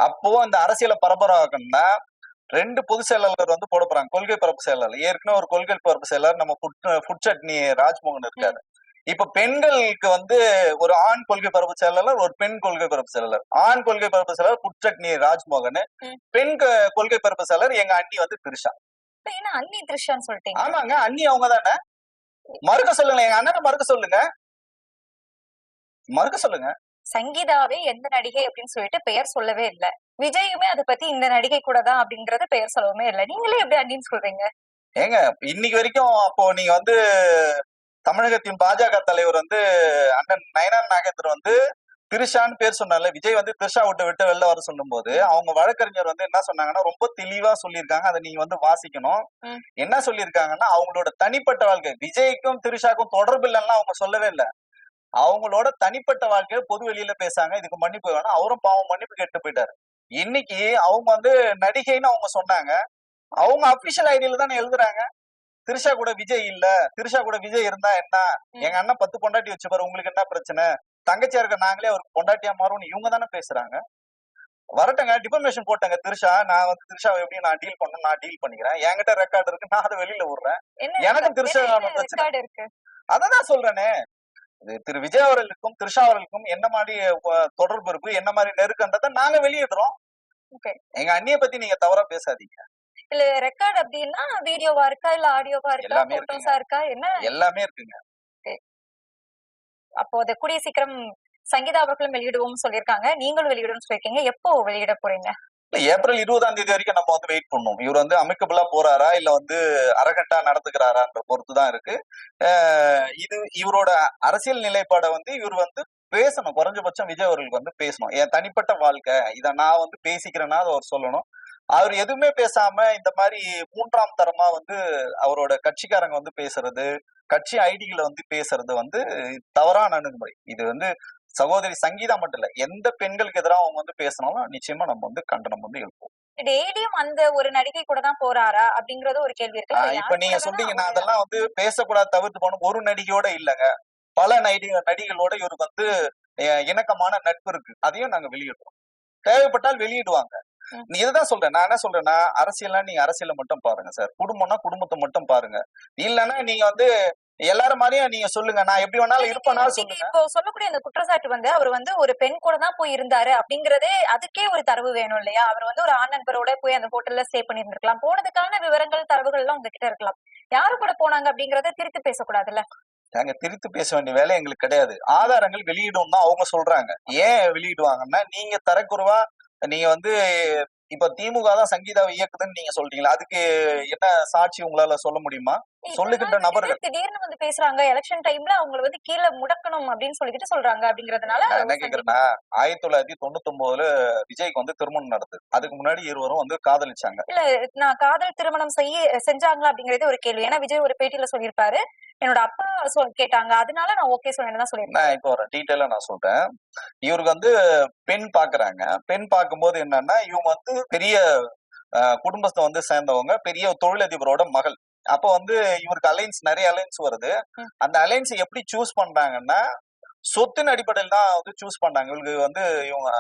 B: அப்போ இந்த அரசியலை பரபரக்கணும்னா 2 பொதுச் செயலாளர் வந்து போட போறாங்க, கொள்கை பரப்பு செயலாளர். ஏற்கனவே ஒரு கொள்கை பரப்பு செயலாளர் நம்ம ஃபுட் சட்னி ராஜ்மோகன் இருக்காரு. இப்ப பெண்களுக்கு வந்து ஒரு ஆண் கொள்கை பரப்பு செயலாளர், ஒரு பெண் கொள்கை பரப்பு செயலாளர். ஆண் கொள்கை பரப்பு செயலாளர் ஃபுட் சட்னி ராஜ்மோகன், பெண் கொள்கை பரப்பு செயலாளர் எங்க அண்ணி வந்து திரிஷா.
A: அண்ணி திரிஷான்னு சொல்லிட்டீங்க.
B: ஆமாங்க, அண்ணி அவங்க தானே. மறுக்க சொல்லுங்க, எங்க அண்ணனை மறுக்க சொல்லுங்க, மறுக்க சொல்லுங்க.
A: சங்கீதாவே எந்த நடிகை அப்படின்னு சொல்லிட்டு பெயர் சொல்லவே இல்லை. விஜயுமே அதை பத்தி இந்த நடிகை கூட தான் அப்படிங்கறத பெயர் சொல்லவுமே இல்லை. நீங்களே எப்படி அண்ணின்னு சொல்றீங்க?
B: ஏங்க இன்னைக்கு வரைக்கும் அப்போ நீங்க வந்து தமிழகத்தின் பாஜக தலைவர் வந்து அண்ணன் நயனார் நாகேந்திரன் வந்து திரிஷான்னு பேர் சொன்னால, விஜய் வந்து திரிஷா விட்டு வெளில வர சொல்லும் போது அவங்க வழக்கறிஞர் வந்து என்ன சொன்னாங்கன்னா ரொம்ப தெளிவா சொல்லியிருக்காங்க. அதை நீங்க வந்து வாசிக்கணும். என்ன சொல்லியிருக்காங்கன்னா, அவங்களோட தனிப்பட்ட வாழ்க்கை, விஜய்க்கும் திரிஷாக்கும் தொடர்பு இல்லைன்னா அவங்க சொல்லவே இல்லை. அவங்களோட தனிப்பட்ட வாழ்க்கையை பொது வெளியில பேசாங்க. இதுக்கு மன்னிப்பு வேணும். அவரும் பாவம் மன்னிப்பு கேட்டு போயிட்டாரு. இன்னைக்கு அவங்க வந்து நடிகைன்னு அவங்க சொன்னாங்க. அவங்க அபிஷியல் ஐடியில தானே எழுதுறாங்க, திரிஷா கூட விஜய் இல்ல, திரிஷா கூட விஜய் இருந்தா என்ன, எங்க அண்ணன் 10 பொண்டாட்டி வச்சுப்பாரு, உங்களுக்கு என்ன பிரச்சனை, தங்கச்சியா இருக்க நாங்களே அவருக்கு பொண்டாட்டியா மாறும்னு இவங்க தானே பேசுறாங்க. வரட்டங்க, டிஃபர்மேஷன் போட்டங்க திரிஷா, நான் வந்து திரிஷாவை எப்படி நான் டீல் பண்ணணும், நான் டீல் பண்ணிக்கிறேன், என்கிட்ட ரெக்கார்டு இருக்கு, நான் அதை வெளியில விடுறேன், எனக்கும் திரிஷா பிரச்சனை இருக்கு. அததான் சொல்றேனே, திரு விஜய் அவர்களுக்கும் திரிஷா அவர்களுக்கும் என்ன மாதிரி தொடர்பு இருக்கு, என்ன மாதிரி நெருக்கன்றதை நாங்க வெளியிடுறோம். எங்க அண்ணியை பத்தி நீங்க தவறா பேசாதீங்க.
A: இல்ல ரெக்கார்ட் அப்படின்னா வீடியோவா இருக்கா இல்ல ஆடியோவா இருக்கா, போட்டோஸா இருக்கா, என்ன
B: எல்லாமே இருக்குங்க.
A: அப்போ அதை கூடிய சீக்கிரம் சங்கீதா அவர்களும் வெளியிடுவோம் சொல்லியிருக்காங்க, நீங்களும் வெளியிடுவோம் சொல்லிருக்கீங்க. எப்போ வெளியிட போறீங்க?
B: ஏப்ரல் 20ஆம் தேதி வரைக்கும் நம்ம வந்து வெயிட் பண்ணும். இவர் வந்து அமிக்கபிளா போறாரா இல்ல வந்து அரகட்டா நடந்துக்கிறாரான்ற பொறுத்துதான் இருக்கு. இது இவரோட அரசியல் நிலைப்பாடை வந்து இவர் வந்து பேசணும். குறைஞ்சபட்சம் விஜய் அவர்களுக்கு வந்து பேசணும். என் தனிப்பட்ட வாழ்க்கை இதை நான் வந்து பேசிக்கிறேன்னா அதை அவர் சொல்லணும். அவர் எதுவுமே பேசாம இந்த மாதிரி 3ஆம் தரமா வந்து அவரோட கட்சிக்காரங்க வந்து பேசுறது, கட்சி ஐடிகளை வந்து பேசுறது வந்து தவறான அணுகுமுறை. இது வந்து சகோதரி சங்கீதா மட்டும் இல்ல, எந்த பெண்களுக்கு எதிராக அவங்க வந்து பேசினாலும் நிச்சயமா நம்ம வந்து கண்டனம் வந்து எழுப்போம்.
A: டெய்லியும் அந்த ஒரு நடிகை கூட தான் போறாரா அப்படிங்கறது ஒரு கேள்வி இருக்கு.
B: இப்ப நீங்க சொல்றீங்கன்னா அதெல்லாம் வந்து பேசக்கூடாது, தவிர்த்து போகணும். ஒரு நடிகையோட இல்லங்க, பல நடிகளோட இவருக்கு வந்து இணக்கமான நட்பு இருக்கு. அதையும் நாங்க வெளியிடுறோம். தேவைப்பட்டால் வெளியிடுவாங்க. நீ இதுதான் சொல்றேன். நான் என்ன சொல்றேன்னா, அரசியல்னா நீங்க அரசியல மட்டும் பாருங்க சார். குடும்பம்னா குடும்பத்தை மட்டும் பாருங்க. இல்லன்னா நீங்க வந்து எல்லாரும் மாதிரியும் நீங்க சொல்லுங்க, நான் எப்படி வேணாலும் இருப்பேனாலும் சொல்லுங்க.
A: இப்போ சொல்லக்கூடிய அந்த குற்றச்சாட்டு வந்து அவர் வந்து ஒரு பெண் கூட தான் போய் இருந்தாரு அப்படிங்கறதே அதுக்கே ஒரு தரவு வேணும் இல்லையா? அவர் வந்து ஒரு ஆண் நண்பரோட போய் அந்த ஹோட்டல்ல ஸ்டே பண்ணிருந்திருக்கலாம். போனதுக்கான விவரங்கள் தரவுகள் எல்லாம் உங்ககிட்ட இருக்கலாம். யாரு கூட போனாங்க அப்படிங்கறத திருத்தி பேசக்கூடாதுல்ல?
B: நாங்க திருத்து பேச வேண்டிய வேலை எங்களுக்கு கிடையாது. ஆதாரங்கள் வெளியிடும் தான் அவங்க சொல்றாங்க. ஏன் வெளியிடுவாங்கன்னா, நீங்க தரக்குறைவா நீங்க வந்து இப்ப திமுக தான் சங்கீதாவை இயக்குதுன்னு நீங்க சொல்றீங்களா? அதுக்கு என்ன சாட்சி உங்களால சொல்ல முடியுமா? சொல்லுகின்ற நபர்கள்
A: திடீர்னு வந்து பேசுறாங்க எலெக்ஷன் டைம்ல அவங்களை வந்து கீழே முடக்கணும் அப்படின்னு சொல்லிட்டு சொல்றாங்க அப்படிங்கறதுனால
B: நான் என்ன கேக்குறேன்னா, 1999 விஜய்க்கு வந்து திருமணம் நடந்தது. அதுக்கு முன்னாடி இருவரும் வந்து காதலிச்சாங்க.
A: இல்ல, நான் காதல் திருமணம் செஞ்சாங்களா அப்படிங்கறதே ஒரு கேள்வி. ஏன்னா விஜய் ஒரு பேட்டியில சொல்லியிருப்பாரு, என்னோட அப்பா கேட்டாங்க, அதனால நான் ஓகே சொன்னேன்னு சொல்லியிருக்கேன்.
B: நான் இப்போ ஒரு டீட்டெயிலா நான் சொல்றேன். இவருக்கு வந்து பெண் பாக்குறாங்க. பெண் பார்க்கும்போது என்னன்னா, இவங்க வந்து பெரிய குடும்பத்தை வந்து சேர்ந்தவங்க, பெரிய தொழிலதிபரோட மகள். அப்ப வந்து இவருக்கு அலைன்ஸ், நிறைய அலைன்ஸ் வருது. அந்த அலைன்ஸ் எப்படி சூஸ் பண்றாங்கன்னா, சொத்தின் அடிப்படையில் தான் வந்து சூஸ் பண்றாங்க. இவங்களுக்கு வந்து இவங்க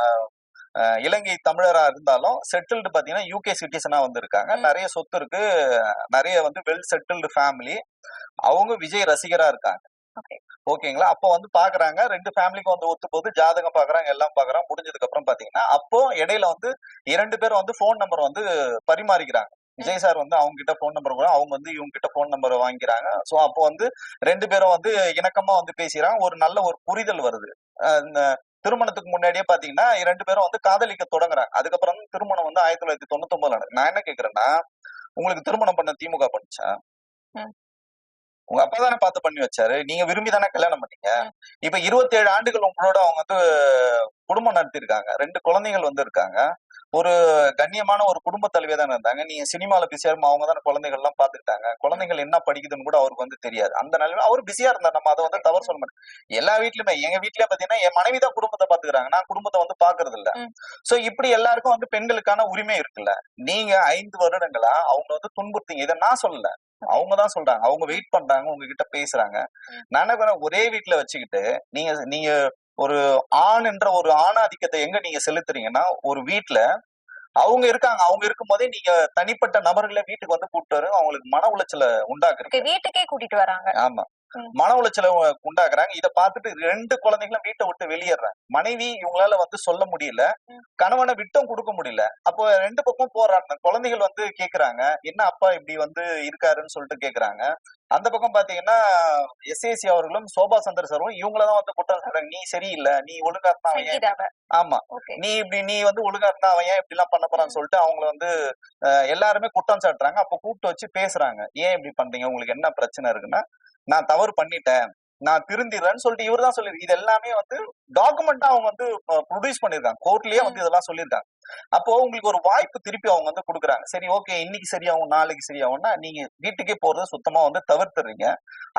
B: இலங்கை தமிழரா இருந்தாலும் செட்டில்டு பாத்தீங்கன்னா யூகே சிட்டிசனா வந்து இருக்காங்க. நிறைய சொத்து இருக்கு, நிறைய வந்து வெல் செட்டில்டு ஃபேமிலி. அவங்க விஜய் ரசிகரா இருக்காங்க. ஓகேங்களா? அப்போ வந்து பாக்குறாங்க, ரெண்டு ஃபேமிலிக்கும் வந்து ஒத்து போது, ஜாதகம் பாக்குறாங்க, எல்லாம் பாக்குறாங்க. முடிஞ்சதுக்கு அப்புறம் பாத்தீங்கன்னா, அப்போ இடையில வந்து 2 பேரும் வந்து போன் நம்பர் வந்து பரிமாறிக்கிறாங்க. விஜய் சார் வந்து அவங்க கிட்ட போன் நம்பர், அவங்க வந்து இவங்க கிட்ட போன் நம்பர் வாங்கிக்கிறாங்க. சோ அப்போ வந்து 2 பேரும் வந்து இணக்கமா வந்து பேசுறாங்க. ஒரு நல்ல ஒரு புரிதல் வருது. இந்த திருமணத்துக்கு முன்னாடியே பாத்தீங்கன்னா 2 பேரும் வந்து காதலிக்க தொடங்குறாங்க. அதுக்கப்புறம் திருமணம் வந்து 1999 நடக்குது. நான் என்ன கேக்குறேன்னா, உங்களுக்கு திருமணம் பண்ண திமுக பண்ணுச்சா? உங்க அப்பா தானே பார்த்து பண்ணி வச்சாரு. நீங்க விரும்பி தானே கல்யாணம் பண்ணீங்க. இப்ப 27 ஆண்டுகள் உங்களோட அவங்க வந்து குடும்பம் நடத்திருக்காங்க. 2 குழந்தைகள் வந்து இருக்காங்க. ஒரு கண்ணியமான ஒரு குடும்ப தலைவியா தானே இருந்தாங்க. நீங்க சினிமால பிஸியா அவங்க தானே குழந்தைகள் எல்லாம் பாத்துக்கிட்டாங்க. குழந்தைகள் என்ன படிக்குதுன்னு கூட அவருக்கு வந்து தெரியாது. அந்த நிலையில அவர் பிஸியா இருந்தார். நம்ம அதை வந்து தவறு சொல்ல மாட்டோம். எல்லா வீட்லயுமே, எங்க வீட்லயே பாத்தீங்கன்னா என் மனைவி தான் குடும்பத்தை பாத்துக்கிறாங்க. நான் குடும்பத்தை வந்து பாக்குறது இல்ல. சோ இப்படி எல்லாருக்கும் வந்து பெண்களுக்கான உரிமை இருக்குல்ல. நீங்க 5 வருடங்களா அவங்க வந்து துன்புறுத்தீங்க. இதை நான் சொல்லல, அவங்கதான் சொல்றாங்க. அவங்க வெயிட் பண்றாங்க, உங்ககிட்ட பேசுறாங்க. நான் என்ன ஒரே வீட்டுல வச்சுக்கிட்டு நீங்க ஒரு ஆண் என்ற ஒரு ஆணாதிக்கத்தை எங்க நீங்க செலுத்துறீங்கன்னா, ஒரு வீட்டுல அவங்க இருக்காங்க. அவங்க இருக்கும் போதே நீங்க தனிப்பட்ட நபர்களை வீட்டுக்கு வந்து கூப்பிட்டு வரும், அவங்களுக்கு மன உளைச்சலை உண்டாக்குறீங்க.
A: வீட்டுக்கே கூட்டிட்டு வராங்க.
B: ஆமா, மன உளைச்சலை உண்டாக்குறாங்க. இதை பார்த்துட்டு 2 குழந்தைகளும் வீட்டை விட்டு வெளியேறாங்க. மனைவி இவங்களால வந்து சொல்ல முடியல, கணவனை விட்டும் கொடுக்க முடியல. அப்போ 2 பக்கம் போறாங்க. குழந்தைகள் வந்து கேக்குறாங்க, என்ன அப்பா இப்படி வந்து இருக்காருன்னு சொல்லிட்டு கேக்குறாங்க. அந்த பக்கம் பாத்தீங்கன்னா எஸ்ஏசி அவர்களும் சோபா சந்தர் சாரும் இவங்களதான் வந்து குற்றம் சொல்றாங்க. நீ சரியில்லை, நீ ஒழுங்கா இருந்தா, ஆமா, நீ வந்து ஒழுங்கா இருந்தா அவன் ஏன் இப்படி எல்லாம் பண்ண போறான்னு சொல்லிட்டு அவங்கள வந்து எல்லாருமே குற்றம் சாட்டுறாங்க. அப்ப கூப்பிட்டு வச்சு பேசுறாங்க. ஏன் இப்படி பண்றீங்க, உங்களுக்கு என்ன பிரச்சனை இருக்குன்னா, நான் தவறு பண்ணிட்டேன், நான் திருந்திடுறேன்னு சொல்லிட்டு இவர் தான் சொல்லிருக்கு. இது எல்லாமே வந்து டாக்குமெண்டா அவங்க வந்து ப்ரொடியூஸ் பண்ணிருக்காங்க. கோர்ட்லயே வந்து இதெல்லாம் சொல்லியிருக்காங்க. அப்போ உங்களுக்கு ஒரு வாய்ப்பு திருப்பி அவங்க வந்து கொடுக்குறாங்க. சரி, ஓகே, இன்னைக்கு சரியாகும், நாளைக்கு சரியாகும்னா நீங்க வீட்டுக்கே போறது சுத்தமா வந்து தவிர்த்துறீங்க.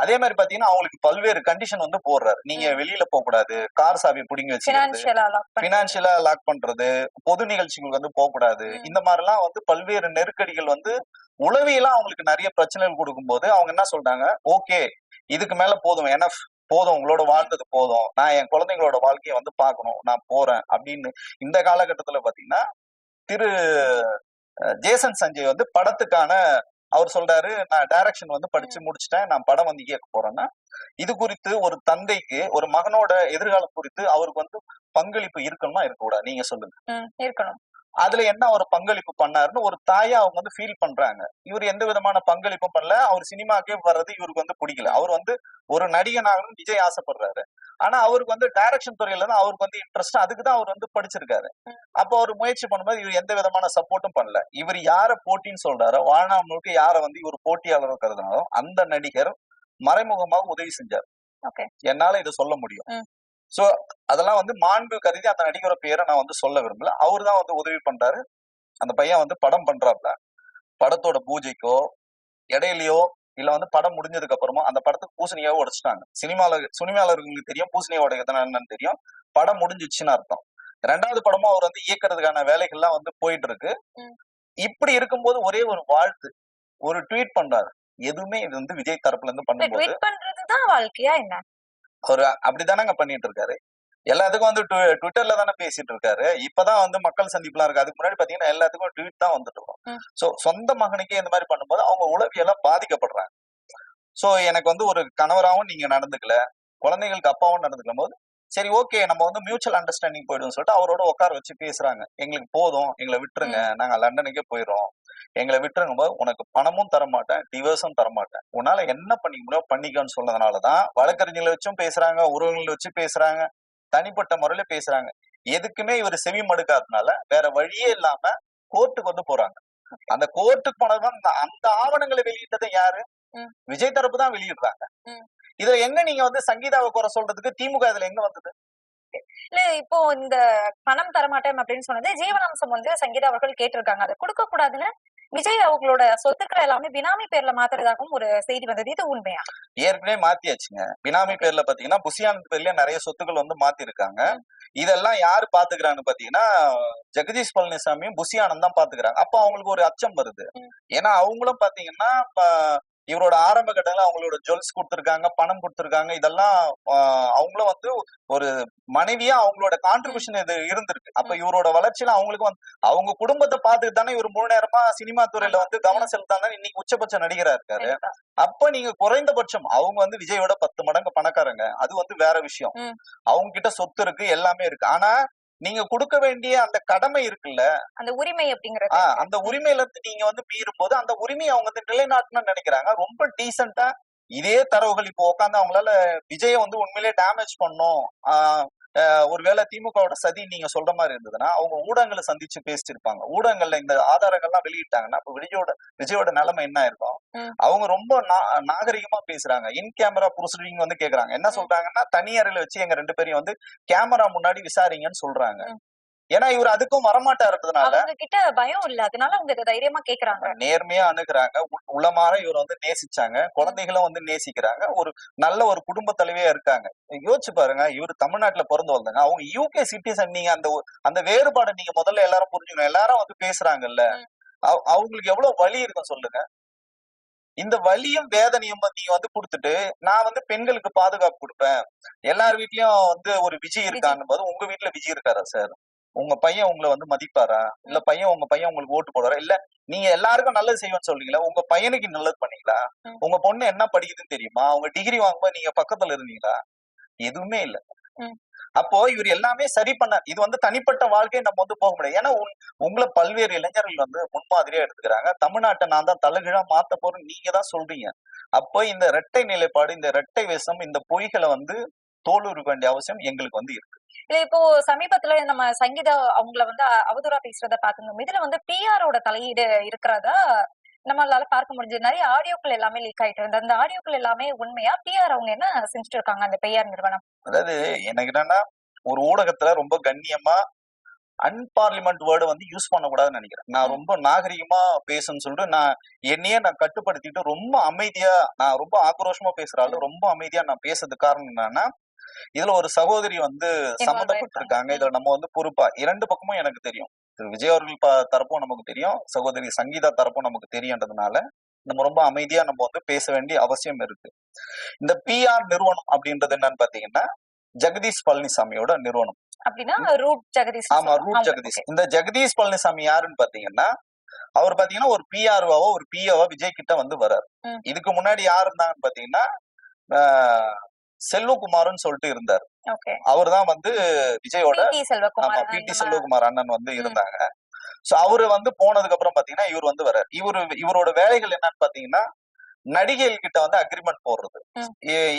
B: அதே மாதிரி பாத்தீங்கன்னா அவங்களுக்கு பல்வேறு கண்டிஷன் வந்து போடுறாரு. நீங்க வெளியில போக கூடாது, கார் சாவி பிடிங்கி வச்சுக்கிறது, பினான்சியலா லாக் பண்றது, பொது நிகழ்ச்சிகளுக்கு வந்து போக கூடாது. இந்த மாதிரி எல்லாம் வந்து பல்வேறு நெருக்கடிகள் வந்து உளவியெல்லாம் அவங்களுக்கு நிறைய பிரச்சனைகள் கொடுக்கும் போது அவங்க என்ன சொல்றாங்க, ஓகே, இதுக்கு மேல போதும், எனஃப், போதும், உங்களோட வாழ்ந்தது போதும், நான் என் குழந்தைங்களோட வாழ்க்கையை வந்து பார்க்கணும், நான் போறேன் அப்படின்னு. இந்த காலகட்டத்துல பாத்தீங்கன்னா திரு ஜேசன் சஞ்சய் வந்து படத்துக்கான அவர் சொல்றாரு, நான் டைரக்ஷன் வந்து படிச்சு முடிச்சுட்டேன், நான் படம் வந்து இயக்க போறேன்னா, இது குறித்து ஒரு தந்தைக்கு ஒரு மகனோட எதிர்காலம் குறித்து அவருக்கு வந்து பங்களிப்பு இருக்கணுமா இருக்கக்கூடாது, நீங்க சொல்லுங்க.
A: இருக்கணும்.
B: அதுல என்ன ஒரு பங்களிப்பு பண்ணாருன்னு ஒரு தாயா அவங்க வந்து ஃபீல் பண்றாங்க. இவர் எந்த விதமான பங்களிப்பும் பண்ணல. அவர் சினிமாக்கே வர்றது இவருக்கு வந்து பிடிக்கல. அவர் வந்து ஒரு நடிகனாகணும் விஜய் ஆசைப்படுறாரு. ஆனா அவருக்கு வந்து டைரக்ஷன் துறையில தான் அவருக்கு வந்து இன்ட்ரெஸ்ட். அதுக்குதான் அவர் வந்து படிச்சிருக்காரு. அப்போ அவர் முயற்சி பண்ணும்போது இவர் எந்த விதமான சப்போர்ட்டும் பண்ணல. இவர் யார போட்டின்னு சொல்றாரோ, வாழ்நாள் முழுக்க யார வந்து இவர் போட்டியாளர் கருதுனாரோ அந்த நடிகர் மறைமுகமாக உதவி செஞ்சார். என்னால இதை சொல்ல முடியும். சோ அதெல்லாம் வந்து மாண்பு கருதி அந்த நடிகரோட பேரை நான் வந்து சொல்ல விரும்பல. அவரு தான் வந்து உதவி பண்றாரு. அந்த பையன் வந்து படம் பண்றாப்ல, படத்தோட பூஜைக்கோ இடையிலயோ இல்ல வந்து படம் முடிஞ்சதுக்கு அப்புறமா அந்த படத்துக்கு பூசணியாவோ உடைச்சிட்டாங்க. சினிமாளர்களுக்கு தெரியும் பூசணியா உடைக்கிறதுனா என்னன்னு தெரியும். படம் முடிஞ்சிச்சுன்னு அர்த்தம். 2வது படமும் அவர் வந்து இயக்கிறதுக்கான வேலைகள்லாம் வந்து போயிட்டு இருக்கு. இப்படி இருக்கும்போது ஒரே ஒரு வாழ்த்து, ஒரு ட்வீட் பண்றாரு. எதுவுமே இது வந்து விஜய் தரப்புல இருந்து பண்ணும்போது
A: வாழ்க்கையா என்ன,
B: ஒரு அப்படித்தானங்க பண்ணிட்டு இருக்காரு. எல்லாத்துக்கும் வந்து ட்விட்டர்ல தானே பேசிட்டு இருக்காரு. இப்பதான் வந்து மக்கள் சந்திப்புலாம் இருக்கு. அதுக்கு முன்னாடி பாத்தீங்கன்னா எல்லாத்துக்கும் ட்வீட் தான் வந்துட்டு இருக்கும். சோ சொந்த மகனுக்கே இந்த மாதிரி பண்ணும்போது அவங்க உளவியலா பாதிக்கப்படுறாங்க. சோ எனக்கு வந்து ஒரு கணவராகவும் நீங்க நடந்துக்கல, குழந்தைகளுக்கு அப்பாவும் நடந்துக்கும் போது சரி ஓகே நம்ம வந்து மியூச்சுவல் அண்டர்ஸ்டாண்டிங் போயிடும் சொல்லிட்டு அவரோட உட்கார வச்சு பேசுறாங்க. எங்களுக்கு போதும், எங்களை விட்டுருங்க, நாங்க லண்டனுக்கே போயிடும், எங்களை விட்டுருங்க போது உனக்கு பணமும் தரமாட்டேன், டிவோர்ஸும் தரமாட்டேன், உன்னால என்ன பண்ணிக்க முடியும் பண்ணிக்கன்னு சொன்னதுனாலதான் வழக்கறிஞர்களை வச்சும் பேசுறாங்க, உறவுகளை வச்சு பேசுறாங்க, தனிப்பட்ட முறையில பேசுறாங்க. எதுக்குமே இவர் செவி மடுக்காதனால வேற வழியே இல்லாம கோர்ட்டுக்கு வந்து போறாங்க. அந்த கோர்ட்டுக்கு போனதுதான் அந்த ஆவணங்களை வெளியிட்டதை யாரு? விஜய் தரப்பு தான் வெளியிடுறாங்க. இதுல எங்க நீங்க வந்து சங்கீதாவை குறை சொல்றதுக்கு திமுக இதுல எங்க வந்தது?
A: இல்ல இப்போ இந்த பணம் தரமாட்டேன் அப்படின்னு சொன்னது ஜீவனாம்சம் வந்து சங்கீதா அவர்கள் கேட்டிருக்காங்க, அதை கொடுக்க கூடாதுன்னு விஜய் அவங்களோட சொத்துக்களை எல்லாமே பினாமி பேர்ல மாத்துறதாகவும் ஒரு செய்தி வந்தது. இது உண்மையா?
B: ஏற்கனவே மாத்தியாச்சுங்க. பினாமி பேர்ல பாத்தீங்கன்னா புசியானந்த் பேர்லயே நிறைய சொத்துக்கள் வந்து மாத்திருக்காங்க. இதெல்லாம் யாரு பாத்துக்கிறான்னு பாத்தீங்கன்னா ஜெகதீஷ் பழனிசாமியும் புசியானந்த் தான் பாத்துக்கிறாங்க. அப்ப அவங்களுக்கு ஒரு அச்சம் வருது. ஏன்னா அவங்களும் பாத்தீங்கன்னா இவரோட ஆரம்ப கட்டத்துல அவங்களோட ஜுவல்ஸ் கொடுத்திருக்காங்க, பணம் கொடுத்திருக்காங்க. இதெல்லாம் அவங்களும் வந்து ஒரு மனைவியா அவங்களோட கான்ட்ரிபியூஷன் இது இருந்திருக்கு. அப்ப இவரோட வளர்ச்சியில அவங்களுக்கு வந்து அவங்க குடும்பத்தை பார்த்துட்டு தானே இவர் 3 நேரமா சினிமா துறையில வந்து கவனம் செலுத்தாங்க. இன்னைக்கு உச்சபட்ச நடிகரா இருக்காரு. அப்ப நீங்க குறைந்தபட்சம் அவங்க வந்து விஜயோட 10 மடங்கு பணக்காரங்க, அது வந்து வேற விஷயம். அவங்க கிட்ட சொத்து இருக்கு, எல்லாமே இருக்கு. ஆனா நீங்க கொடுக்க வேண்டிய அந்த கடமை இருக்குல்ல, அந்த உரிமை அப்படிங்கறது, அந்த உரிமையில இருந்து நீங்க வந்து மீறும் போது அந்த உரிமையை அவங்க வந்து நிலைநாட்டணும்னு நினைக்கிறாங்க. ரொம்ப டீசென்ட்டா இதே தரவுகள் இப்போ உட்காந்து அவங்களால விஜய வந்து உண்மையிலே டேமேஜ் பண்ணும், ஒருவேளை திமுகவோட சதி நீங்க சொல்ற மாதிரி இருந்ததுன்னா அவங்க ஊடகங்களை சந்திச்சு பேசிட்டு இருப்பாங்க. ஊடகங்கள்ல இந்த ஆதாரங்கள்லாம் வெளியிட்டாங்கன்னா அப்ப விஜயோட நிலைமை என்ன இருக்கும்? அவங்க ரொம்ப நாகரிகமா பேசுறாங்க. இன் கேமரா ப்ரொசீடிங் வந்து கேக்குறாங்க. என்ன சொல்றாங்கன்னா தனி அறையில வச்சு எங்க 2 பேரையும் வந்து கேமரா முன்னாடி விசாரிங்கன்னு சொல்றாங்க. ஏன்னா இவர் அதுக்கும் வரமாட்டாருன்றதுனால கிட்ட பயம் இல்ல, அதனால அவங்க தைரியமா கேக்குறாங்க, நேர்மையா அணுகுறாங்க. உள்ளமாற இவர் வந்து நேசிச்சாங்க, குழந்தைகளும் வந்து நேசிக்கிறாங்க, ஒரு நல்ல ஒரு குடும்ப தலைவியா இருக்காங்க. யோசிச்சு பாருங்க, இவர் தமிழ்நாட்டுல பிறந்து வந்தாங்க, அவங்க யூகே சிட்டிசன். நீங்க அந்த வேறுபாடை நீங்க முதல்ல எல்லாரும் புரிஞ்சுக்கணும். எல்லாரும் வந்து பேசுறாங்கல்ல, அவங்களுக்கு எவ்வளவு வலி இருக்கும் சொல்லுங்க. இந்த வலியும் வேதனையும் நீங்க வந்து கொடுத்துட்டு நான் வந்து பெண்களுக்கு பாதுகாப்பு கொடுப்பேன், எல்லார் வீட்லயும் வந்து ஒரு விஜய் இருக்கான்னு போது உங்க வீட்டுல விஜய் இருக்காரா சார்? உங்க பையன் உங்களை வந்து மதிப்பாரா? இல்ல உங்க பையன் உங்களுக்கு ஓட்டு போடுறாரா? இல்ல நீங்க எல்லாருக்கும் நல்லது செய்வேன்னு சொல்றீங்களா? உங்க பையனுக்கு நல்லது பண்ணீங்களா? உங்க பொண்ணு என்ன படிக்குதுன்னு தெரியுமா? அவங்க டிகிரி வாங்கும்போது நீங்க பக்கத்துல இருந்தீங்களா? எதுவுமே இல்ல. அப்போ இவர் எல்லாமே சரி பண்ண, இது வந்து தனிப்பட்ட வாழ்க்கையை நம்ம வந்து போக முடியாது. ஏன்னா உங்களை பல்வேறு இளைஞர்கள் வந்து முன்மாதிரியா எடுத்துக்கிறாங்க. தமிழ்நாட்டை நான் தான் தலைகீழா மாத்த போறேன் நீங்க தான் சொல்றீங்க. அப்போ இந்த இரட்டை நிலைப்பாடு, இந்த இரட்டை வேஷம், இந்த பொய்களை வந்து தோலுற வேண்டிய அவசியம் எங்களுக்கு வந்து இருக்கு. இல்ல இப்போ சமீபத்துல நம்ம சங்கீதா அவங்கள வந்து அவதூறா பேசுறத பாக்கணும். இதுல வந்து பிஆரோட தலையீடு இருக்கிறதா நம்மளால பார்க்க முடிஞ்சது. நிறைய ஆடியோக்கள் எல்லாமே லீக் ஆயிட்டு இருந்தது. அந்த ஆடியோக்கள் எல்லாமே உண்மையா? பிஆர் அவங்க என்ன செஞ்சுட்டு இருக்காங்க அந்த பிஆர் நிறுவனம்? அதாவது எனக்கு என்னன்னா, ஒரு ஊடகத்துல ரொம்ப கண்ணியமா அன்பார்லிமெண்ட் வேர்டு வந்து யூஸ் பண்ணக்கூடாதுன்னு நினைக்கிறேன். நான் ரொம்ப நாகரிகமா பேசுன்னு சொல்லிட்டு நான் கட்டுப்படுத்திட்டு ரொம்ப அமைதியா, நான் ரொம்ப ஆக்ரோஷமா பேசுறாலும் ரொம்ப அமைதியா நான் பேசுறதுக்கு காரணம் என்னன்னா, இதுல ஒரு சகோதரி வந்து சம்மந்தப்பட்டிருக்காங்க. இதுல நம்ம வந்து பொறுப்பா 2 பக்கமும் எனக்கு தெரியும். திரு விஜய் அவர்கள் தரப்பும் நமக்கு தெரியும், சகோதரி சங்கீதா தரப்பும் நமக்கு தெரியுன்றதுனால நம்ம ரொம்ப அமைதியா நம்ம வந்து பேச வேண்டிய அவசியம் இருக்கு. இந்த பிஆர் நிறுவனம் அப்படின்றது என்னன்னு பாத்தீங்கன்னா ஜெகதீஷ் பழனிசாமியோட நிறுவனம். அப்படின்னா ரூட் ஜெகதீஷ். ஆமா, ரூட் ஜெகதீஷ். இந்த ஜெகதீஷ் பழனிசாமி யாருன்னு பாத்தீங்கன்னா அவர் பாத்தீங்கன்னா ஒரு பிஆர்ஓவோ ஒரு பிஓவோ விஜய் கிட்ட வந்து வர்றாரு. இதுக்கு முன்னாடி யாரு இருந்தாங்கன்னு பாத்தீங்கன்னா செல்வகுமார்னு சொல்லிட்டு இருந்தார். அவர் தான் வந்து விஜயோட பிடி செல்வகுமார் அண்ணன் வந்து இருந்தாங்க. சோ அவரு வந்து போனதுக்கு அப்புறம் பாத்தீங்கன்னா இவர் வந்து வர்றாரு. இவரோட வேலைகள் என்னன்னு பாத்தீங்கன்னா நடிகைகள் கிட்ட வந்து அக்ரிமெண்ட் போடுறது.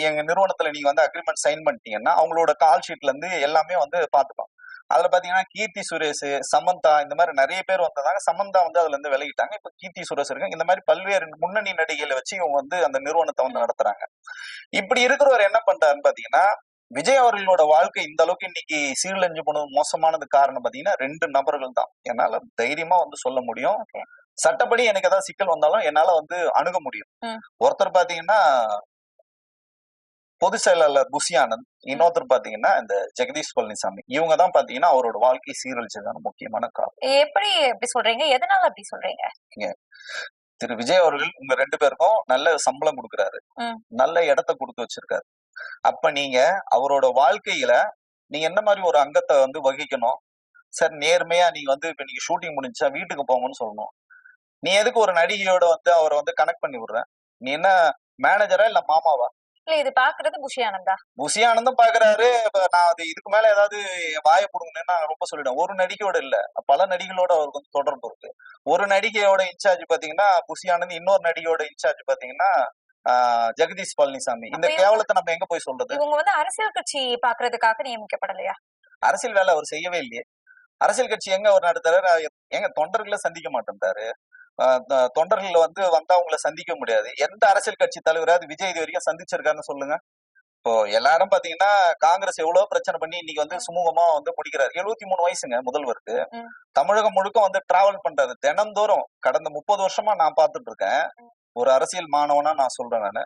B: எங்க நிறுவனத்துல நீங்க வந்து அக்ரிமெண்ட் சைன் பண்ணிட்டீங்கன்னா அவங்களோட கால் ஷீட்ல இருந்து எல்லாமே வந்து பாத்துப்பாங்க. அதுல பாத்தீங்கன்னா கீர்த்தி சுரேஷ், சமந்தா, இந்த மாதிரி நிறைய பேர் வந்ததாங்க. சமந்தா வந்து அதுல இருந்து விலகிட்டாங்க. இப்ப கீர்த்தி சுரேஷ் இருக்கு. இந்த மாதிரி பல்வேறு முன்னணி நடிகைகளை வச்சு இவங்க வந்து அந்த நிறுவனத்தை வந்து நடத்துறாங்க. இப்படி இருக்கிறவர் என்ன பண்றாருன்னு பாத்தீங்கன்னா விஜய் அவர்களோட வாழ்க்கை இந்த அளவுக்கு இன்னைக்கு சீரழிஞ்சு போனது மோசமானது காரணம் பாத்தீங்கன்னா 2 நபர்கள் தான். என்னால தைரியமா வந்து சொல்ல முடியும். சட்டப்படி எனக்கு ஏதாவது சிக்கல் வந்தாலும் என்னால வந்து அணுக முடியும். ஒருத்தர் பாத்தீங்கன்னா பொதுச் செயலாளர் புசியானந்த், இன்னொருத்தர் பாத்தீங்கன்னா இந்த ஜெகதீஷ் பழனிசாமி. இவங்க தான் பாத்தீங்கன்னா அவரோட வாழ்க்கை சீரழிச்சதான முக்கியமான காரணம். எப்படி சொல்றீங்க? எதனால அப்படி சொல்றீங்க? திரு விஜய் அவர்கள் உங்க 2 பேருக்கும் நல்ல சம்பளம் கொடுக்குறாரு, நல்ல இடத்த கொடுத்து வச்சிருக்காரு. அப்ப நீங்க அவரோட வாழ்க்கையில நீங்க என்ன மாதிரி ஒரு அங்கத்தை வந்து வகிக்கணும் சார்? நேர்மையா நீங்க வந்து இப்ப நீங்க ஷூட்டிங் முடிஞ்சா வீட்டுக்கு போங்கன்னு சொல்லணும். நீ எதுக்கு ஒரு நடிகையோட வந்து அவரை வந்து கனெக்ட் பண்ணி விடுற? நீ என்ன மேனேஜரா இல்ல மாமாவா?
A: இல்ல இது பாக்குறது புஷி ஆனந்தா.
B: புஷி ஆனந்தும் பாக்குறாரு. நான் அது இதுக்கு மேல ஏதாவது வாயை புடுங்கன்னு நான் ரொம்ப சொல்லிடுவேன். ஒரு நடிகையோட இல்ல, பல நடிகளோட அவருக்கு வந்து தொடர்பு இருக்கு. ஒரு நடிகையோட இன்சார்ஜ் பாத்தீங்கன்னா புஷி ஆனந்த், இன்னொரு நடிகையோட இன்சார்ஜ் பாத்தீங்கன்னா ஜெகதீஷ் பழனிசாமி. இந்த கேவலத்தை நம்ம எங்க போய் சொல்றது?
A: இவங்க வந்து அரசியல் கட்சி பாக்குறதுக்காக நியமிக்கப்படலையா?
B: அரசியல் வேலை அவர் செய்யவே இல்லையே. அரசியல் கட்சி எங்க அவர் நடத்துறாரு? எங்க தொண்டர்களை சந்திக்க மாட்டேன்றாரு. தொண்டர்கள் வந்து வந்தா அவங்கள சந்திக்க முடியாது. எந்த அரசியல் கட்சி தலைவராது விஜய் இது வரைக்கும் சந்திச்சிருக்காருன்னு சொல்லுங்க. இப்போ எல்லாரும் பாத்தீங்கன்னா காங்கிரஸ் எவ்வளவு பிரச்சனை பண்ணி இன்னைக்கு வந்து சுமூகமா வந்து முடிக்கிறாரு. 73 வயசுங்க முதல்வருக்கு. தமிழகம் முழுக்க வந்து டிராவல் பண்றாரு தினந்தோறும். கடந்த 30 வருஷமா நான் பாத்துட்டு இருக்கேன். ஒரு அரசியல் மாணவனா நான் சொல்றேன். நானு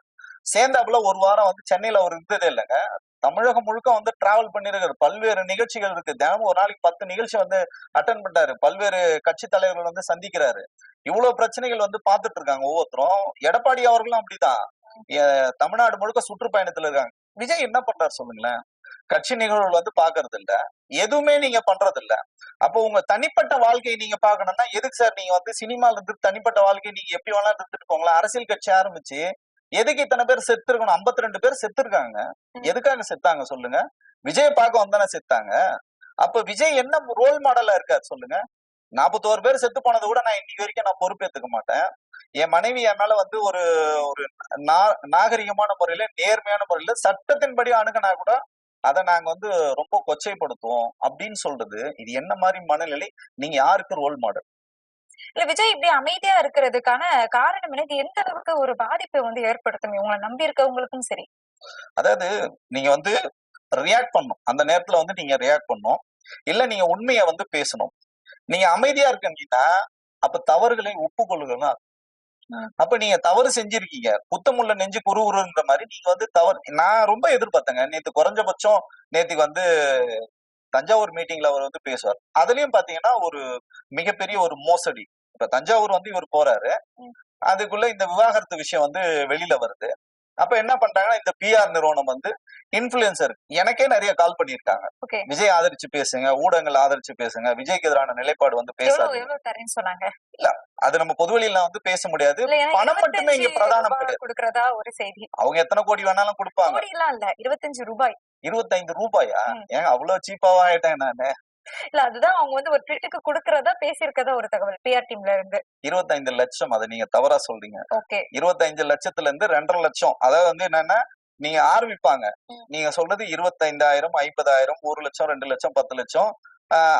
B: சேர்ந்தாப்புல ஒரு வாரம் வந்து சென்னையில அவர் இருந்ததே இல்லைங்க. தமிழகம் முழுக்க வந்து டிராவல் பண்ணிருக்காரு. பல்வேறு நிகழ்ச்சிகள் இருக்கு. தினமும் ஒரு நாளைக்கு 10 நிகழ்ச்சி வந்து அட்டன் பண்றாரு. பல்வேறு கட்சி தலைவர்கள் வந்து சந்திக்கிறாரு. இவ்வளவு பிரச்சனைகள் வந்து பாத்துட்டு இருக்காங்க ஒவ்வொருத்தரும். எடப்பாடி அவர்களும் அப்படிதான் தமிழ்நாடு முழுக்க சுற்றுப்பயணத்துல இருக்காங்க. விஜய் என்ன பண்றாரு சொல்லுங்களேன்? கட்சி நிகழ்வுகள் வந்து பாக்குறது இல்ல, எதுவுமே நீங்க பண்றது இல்ல. அப்போ உங்க தனிப்பட்ட வாழ்க்கையை நீங்க பாக்கணும்னா எதுக்கு சார் நீங்க வந்து சினிமால இருந்து தனிப்பட்ட வாழ்க்கையை நீங்க எப்படி வேணாலும் இருந்துட்டு போங்களா? அரசியல் கட்சி ஆரம்பிச்சு எதுக்கு இத்தனை பேர் செத்து இருக்கணும்? 52 பேர் செத்து இருக்காங்க. எதுக்காக செத்தாங்க சொல்லுங்க? விஜய் பார்க்க வந்தானே செத்தாங்க. அப்ப விஜய் என்ன ரோல் மாடலா இருக்காரு சொல்லுங்க? 41 பேர் செத்து போனது கூட நான் இன்னைக்கு வரைக்கும் நான் பொறுப்பேற்றுக்க மாட்டேன். என் மனைவி என் மேல வந்து ஒரு ஒரு நாகரிகமான முறையில, நேர்மையான முறையில, சட்டத்தின்படி அணுகுனா கூட அதை நாங்க வந்து ரொம்ப கொச்சைப்படுத்துவோம் அப்படின்னு சொல்றது இது என்ன மாதிரி மனநிலை? நீங்க யாருக்கு ரோல் மாடல்?
A: இல்ல விஜய் இப்படி அமைதியா இருக்கிறதுக்கான காரணம் என்ன? இது எந்த அளவுக்கு ஒரு பாதிப்பை வந்து ஏற்படுத்தும் உங்களை நம்பி இருக்கவங்களுக்கும் சரி?
B: அதாவது நீங்க வந்து ரியாக்ட் பண்ணும், அந்த நேரத்துல வந்து நீங்க ரியாக்ட் பண்ணும், இல்ல நீங்க உண்மையை வந்து பேசணும். நீங்க அமைதியா இருக்கீங்கன்னா அப்ப தவறுகளை ஒப்புக்கொள்ளுங்கன்னா, அப்ப நீங்க தவறு செஞ்சிருக்கீங்க, குத்தமுள்ள நெஞ்சு குறுகுறுன்ற மாதிரி நீங்க வந்து தவறு. நான் ரொம்ப எதிர்பார்த்தேங்க. நேத்து குறைஞ்சபட்சம் நேத்துக்கு வந்து தஞ்சாவூர் மீட்டிங்ல அவர் வந்து பேசுவார். அதுலயும் பாத்தீங்கன்னா ஒரு மிகப்பெரிய ஒரு மோசடி. இப்ப தஞ்சாவூர் வந்து இவர் போறாரு, அதுக்குள்ள இந்த விவாகரத்து விஷயம் வந்து வெளியில வருது. அப்ப என்ன பண்றாங்கன்னா இந்த PR நிறுவனம் வந்து இன்ஃபுளுசர் எனக்கே நிறைய கால் பண்ணிருக்காங்க. விஜய் ஆதரிச்சு பேசுங்க, ஊடகங்கள் ஆதரிச்சு பேசுங்க, விஜய்க்கு எதிரான நிலைப்பாடு வந்து பேசாது. இல்ல அது நம்ம பொதுவெளியில வந்து பேச முடியாது. பணம் மட்டுமே இங்க பிரதானம்
A: கொடுக்கறதா ஒரு செய்தி.
B: அவங்க எத்தனை கோடி வேணாலும் கொடுப்பாங்க.
A: 25 ரூபாய்.
B: 25 ரூபாயா? ஏங்க அவ்வளவு சீப்பாவா ஆயிட்டேன் நானு.
A: இல்ல அதுதான் அவங்க வந்து ஒரு ட்வீட்டுக்கு கொடுக்கறதா பேசியிருக்கதா ஒரு தகவல் PR டீம்ல இருந்து.
B: 25 லட்சம். அதை நீங்க தவறா சொல்றீங்க. 25 லட்சத்துல இருந்து 2.5 லட்சம். அதாவது வந்து என்னன்னா நீங்க ஆரம்பிப்பாங்க, நீங்க சொல்றது 25,000, 50,000, 1 லட்சம், 2 லட்சம், 10 லட்சம்,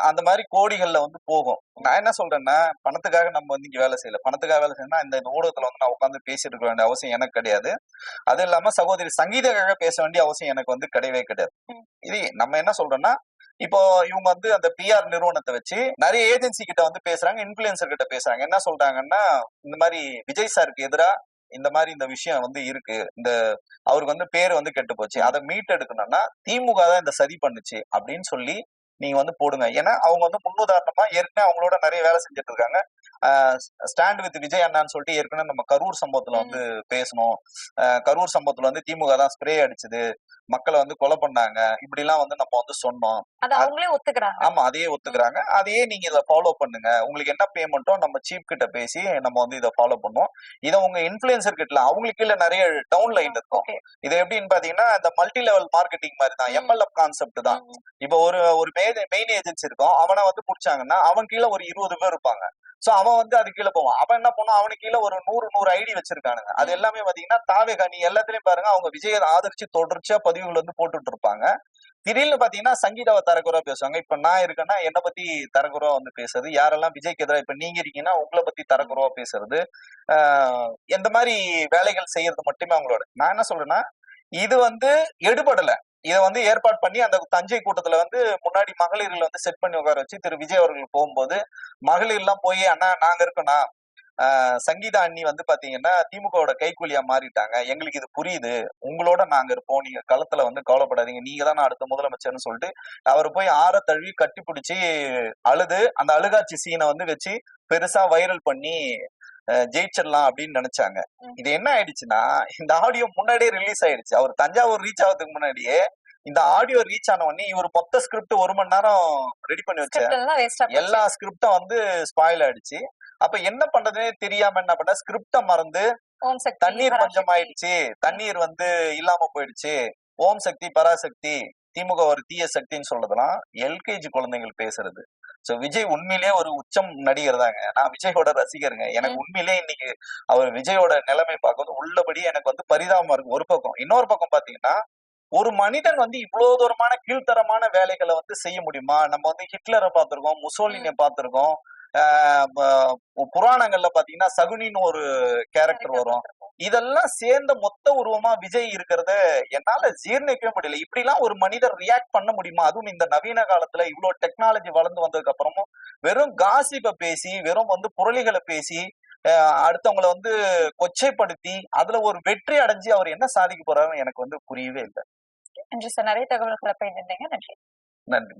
B: அந்த மாதிரி கோடிகள்ல வந்து போகும். நான் என்ன சொல்றேன்னா பணத்துக்காக நம்ம வந்து இங்க வேலை செய்யல. பணத்துக்காக வேலை செய்யணும்னா இந்த ஊடகத்துல வந்து நான் உட்காந்து பேசிட்டு இருக்க வேண்டிய அவசியம் எனக்கு கிடையாது. அது இல்லாம சகோதரி சங்கீதக்காக பேச வேண்டிய அவசியம் எனக்கு வந்து கிடையவே கிடையாது. இது நம்ம என்ன சொல்றோம்னா இப்போ இவங்க வந்து அந்த PR நிறுவனத்தை வச்சு நிறைய ஏஜென்சி கிட்ட வந்து பேசுறாங்க, இன்ஃபுளுசர் கிட்ட பேசுறாங்க. என்ன சொல்றாங்கன்னா இந்த மாதிரி விஜய் சாருக்கு எதிரா இந்த மாதிரி இந்த விஷயம் வந்து இருக்கு, இந்த அவருக்கு வந்து பேரு வந்து கெட்டு போச்சு, அதை மீட் எடுக்கணும்னா திமுக தான் இந்த சதி பண்ணுச்சு அப்படின்னு சொல்லி நீங்க வந்து போடுங்க. ஏன்னா அவங்க வந்து முன்னுதாரணமா ஏற்கனவே அவங்களோட நிறைய வேலை செஞ்சுட்டு இருக்காங்க. ஸ்டாண்ட் வித் விஜய் அண்ணான்னு சொல்லிட்டு ஏற்கனவே நம்ம கரூர் சம்பவத்துல வந்து பேசணும். கரூர் சம்பவத்துல வந்து திமுக தான் ஸ்ப்ரே அடிச்சது, மக்களை வந்து கொலை பண்ணாங்க, இப்படி எல்லாம் வந்து நம்ம வந்து சொன்னோம்.
A: அவங்களே ஒத்துக்கிறாங்க.
B: ஆமா, அதையே ஒத்துக்கிறாங்க. அதையே நீங்க இதை ஃபாலோ பண்ணுங்க, உங்களுக்கு என்ன பேமெண்ட்டோ நம்ம சீப் கிட்ட பேசி நம்ம வந்து இதை ஃபாலோ பண்ணுவோம். இதை உங்க இன்ஃபுளுசர் கிட்ட அவங்களுக்கு கீழே நிறைய டவுன் லைன் இருக்கும். இது எப்படின்னு பாத்தீங்கன்னா இந்த மல்டி லெவல் மார்க்கெட்டிங் மாதிரி தான், MLM கான்செப்ட் தான். இப்போ ஒரு மெயின் ஏஜென்சி இருக்கும், அவனை வந்து புடிச்சாங்கன்னா அவன் கீழே ஒரு 20 பேர் இருப்பாங்க. சோ அவன் வந்து அது கீழே போவான். அவன் என்ன பண்ணுவான், அவனுக்கு கீழே ஒரு 100 ஐடி வச்சிருக்கானுங்க. அது எல்லாமே பாத்தீங்கன்னா தாவேகா, நீ எல்லாத்துலயும் பாருங்க அவங்க விஜயை ஆதரிச்சு தொடர்ச்சியா பதிவுகள் வந்து போட்டுட்டு இருப்பாங்க. திடீர்னு பாத்தீங்கன்னா சங்கீதாவை தரக்குறவா பேசுவாங்க. இப்ப நான் இருக்கேன்னா என்னை பத்தி தரக்குறவா வந்து பேசுறது, யாரெல்லாம் விஜய்க்கு எதிராக இப்ப நீங்க இருக்கீங்கன்னா உங்களை பத்தி தரக்குறவா பேசுறது, எந்த மாதிரி வேலைகள் செய்யறது மட்டுமே அவங்களோட. நான் என்ன சொல்றேன்னா இது வந்து எடுபடல. இதை வந்து ஏற்பாடு பண்ணி அந்த தஞ்சை கூட்டத்துல வந்து முன்னாடி மகளிர்கள் வந்து செட் பண்ணி உட்கார வச்சு திரு விஜய் அவர்கள் போகும்போது மகளிர் எல்லாம் போய் அண்ணா நாங்க இருக்கோம்னா சங்கீதா அண்ணி வந்து பாத்தீங்கன்னா திமுகவோட கைக்கூலியா மாறிட்டாங்க, எங்களுக்கு இது புரியுது, உங்களோட நாங்க இருப்போம், நீங்க களத்துல வந்து கவலைப்படாதீங்க, நீங்க தான் அடுத்த முதலமைச்சர்னு சொல்லிட்டு அவர் போய் ஆற தழுவி கட்டி பிடிச்சி அழுது அந்த அழுகாட்சி சீனை வந்து வச்சு பெருசா வைரல் பண்ணி ஜெயிச்சிடலாம் அப்படின்னு நினைச்சாங்க. இது என்ன ஆயிடுச்சுன்னா இந்த ஆடியோ முன்னாடியே ரிலீஸ் ஆயிடுச்சு. அவர் தஞ்சாவூர் ரீச் ஆகிறதுக்கு முன்னாடியே இந்த ஆடியோ ரீச் ஆன உடனே இவர் மொத்த ஸ்கிரிப்ட் 1 மணி நேரம் ரெடி பண்ணி வச்ச
A: ஸ்கிரிப்ட் எல்லாம் வேஸ்டா
B: எல்லா ஸ்கிரிப்டும் வந்து ஸ்பாயில் ஆயிடுச்சு. அப்ப என்ன பண்றதுன்னே தெரியாம என்ன பண்ண, ஸ்கிரிப்ட மறந்து
A: ஓம் சக்தி
B: தண்ணீர் பஞ்சம் ஆயிடுச்சு, தண்ணீர் வந்து இல்லாம போயிடுச்சு, ஓம் சக்தி பராசக்தி, திமுக ஒரு தீய சக்தின்னு சொல்றதெல்லாம் எல்கேஜி குழந்தைகள் பேசுறது. சோ விஜய் உண்மையிலேயே ஒரு உச்சம் நடிகர் தாங்க. நான் விஜயோட ரசிகருங்க. எனக்கு உண்மையிலேயே இன்னைக்கு அவர் விஜயோட நிலைமை பார்க்கும்போது உள்ளபடி எனக்கு வந்து பரிதாபமா இருக்கு ஒரு பக்கம். இன்னொரு பக்கம் பாத்தீங்கன்னா, ஒரு மனிதன் வந்து இவ்வளவு தூரமான கீழ்த்தரமான வேலைகளை வந்து செய்ய முடியுமா? நம்ம வந்து ஹிட்லரை பார்த்திருக்கோம், முசோலினியை பார்த்திருக்கோம். புராணங்கள்ல பாத்தீங்கன்னா சகுனின்னு ஒரு கேரக்டர் வரும். இதெல்லாம் சேர்ந்த மொத்த உருவமா விஜய் இருக்கிறத என்னால ஜீர்ணிக்கவே முடியல. இப்படி எல்லாம் ஒரு மனிதர் ரியாக்ட் பண்ண முடியுமா? அதுவும் இந்த நவீன காலத்துல இவ்வளவு டெக்னாலஜி வளர்ந்து வந்ததுக்கு அப்புறமும் வெறும் காசிப்பை பேசி, வெறும் வந்து புரளிகளை பேசி, அடுத்தவங்களை வந்து கொச்சைப்படுத்தி அதுல ஒரு வெற்றி அடைஞ்சு அவர் என்ன சாதிக்க போறாருன்னு எனக்கு வந்து புரியவே இல்லை.
A: நன்றி சார், நிறைய தகவல்களை பகிர்ந்தீங்க. நன்றி.
B: நன்றி.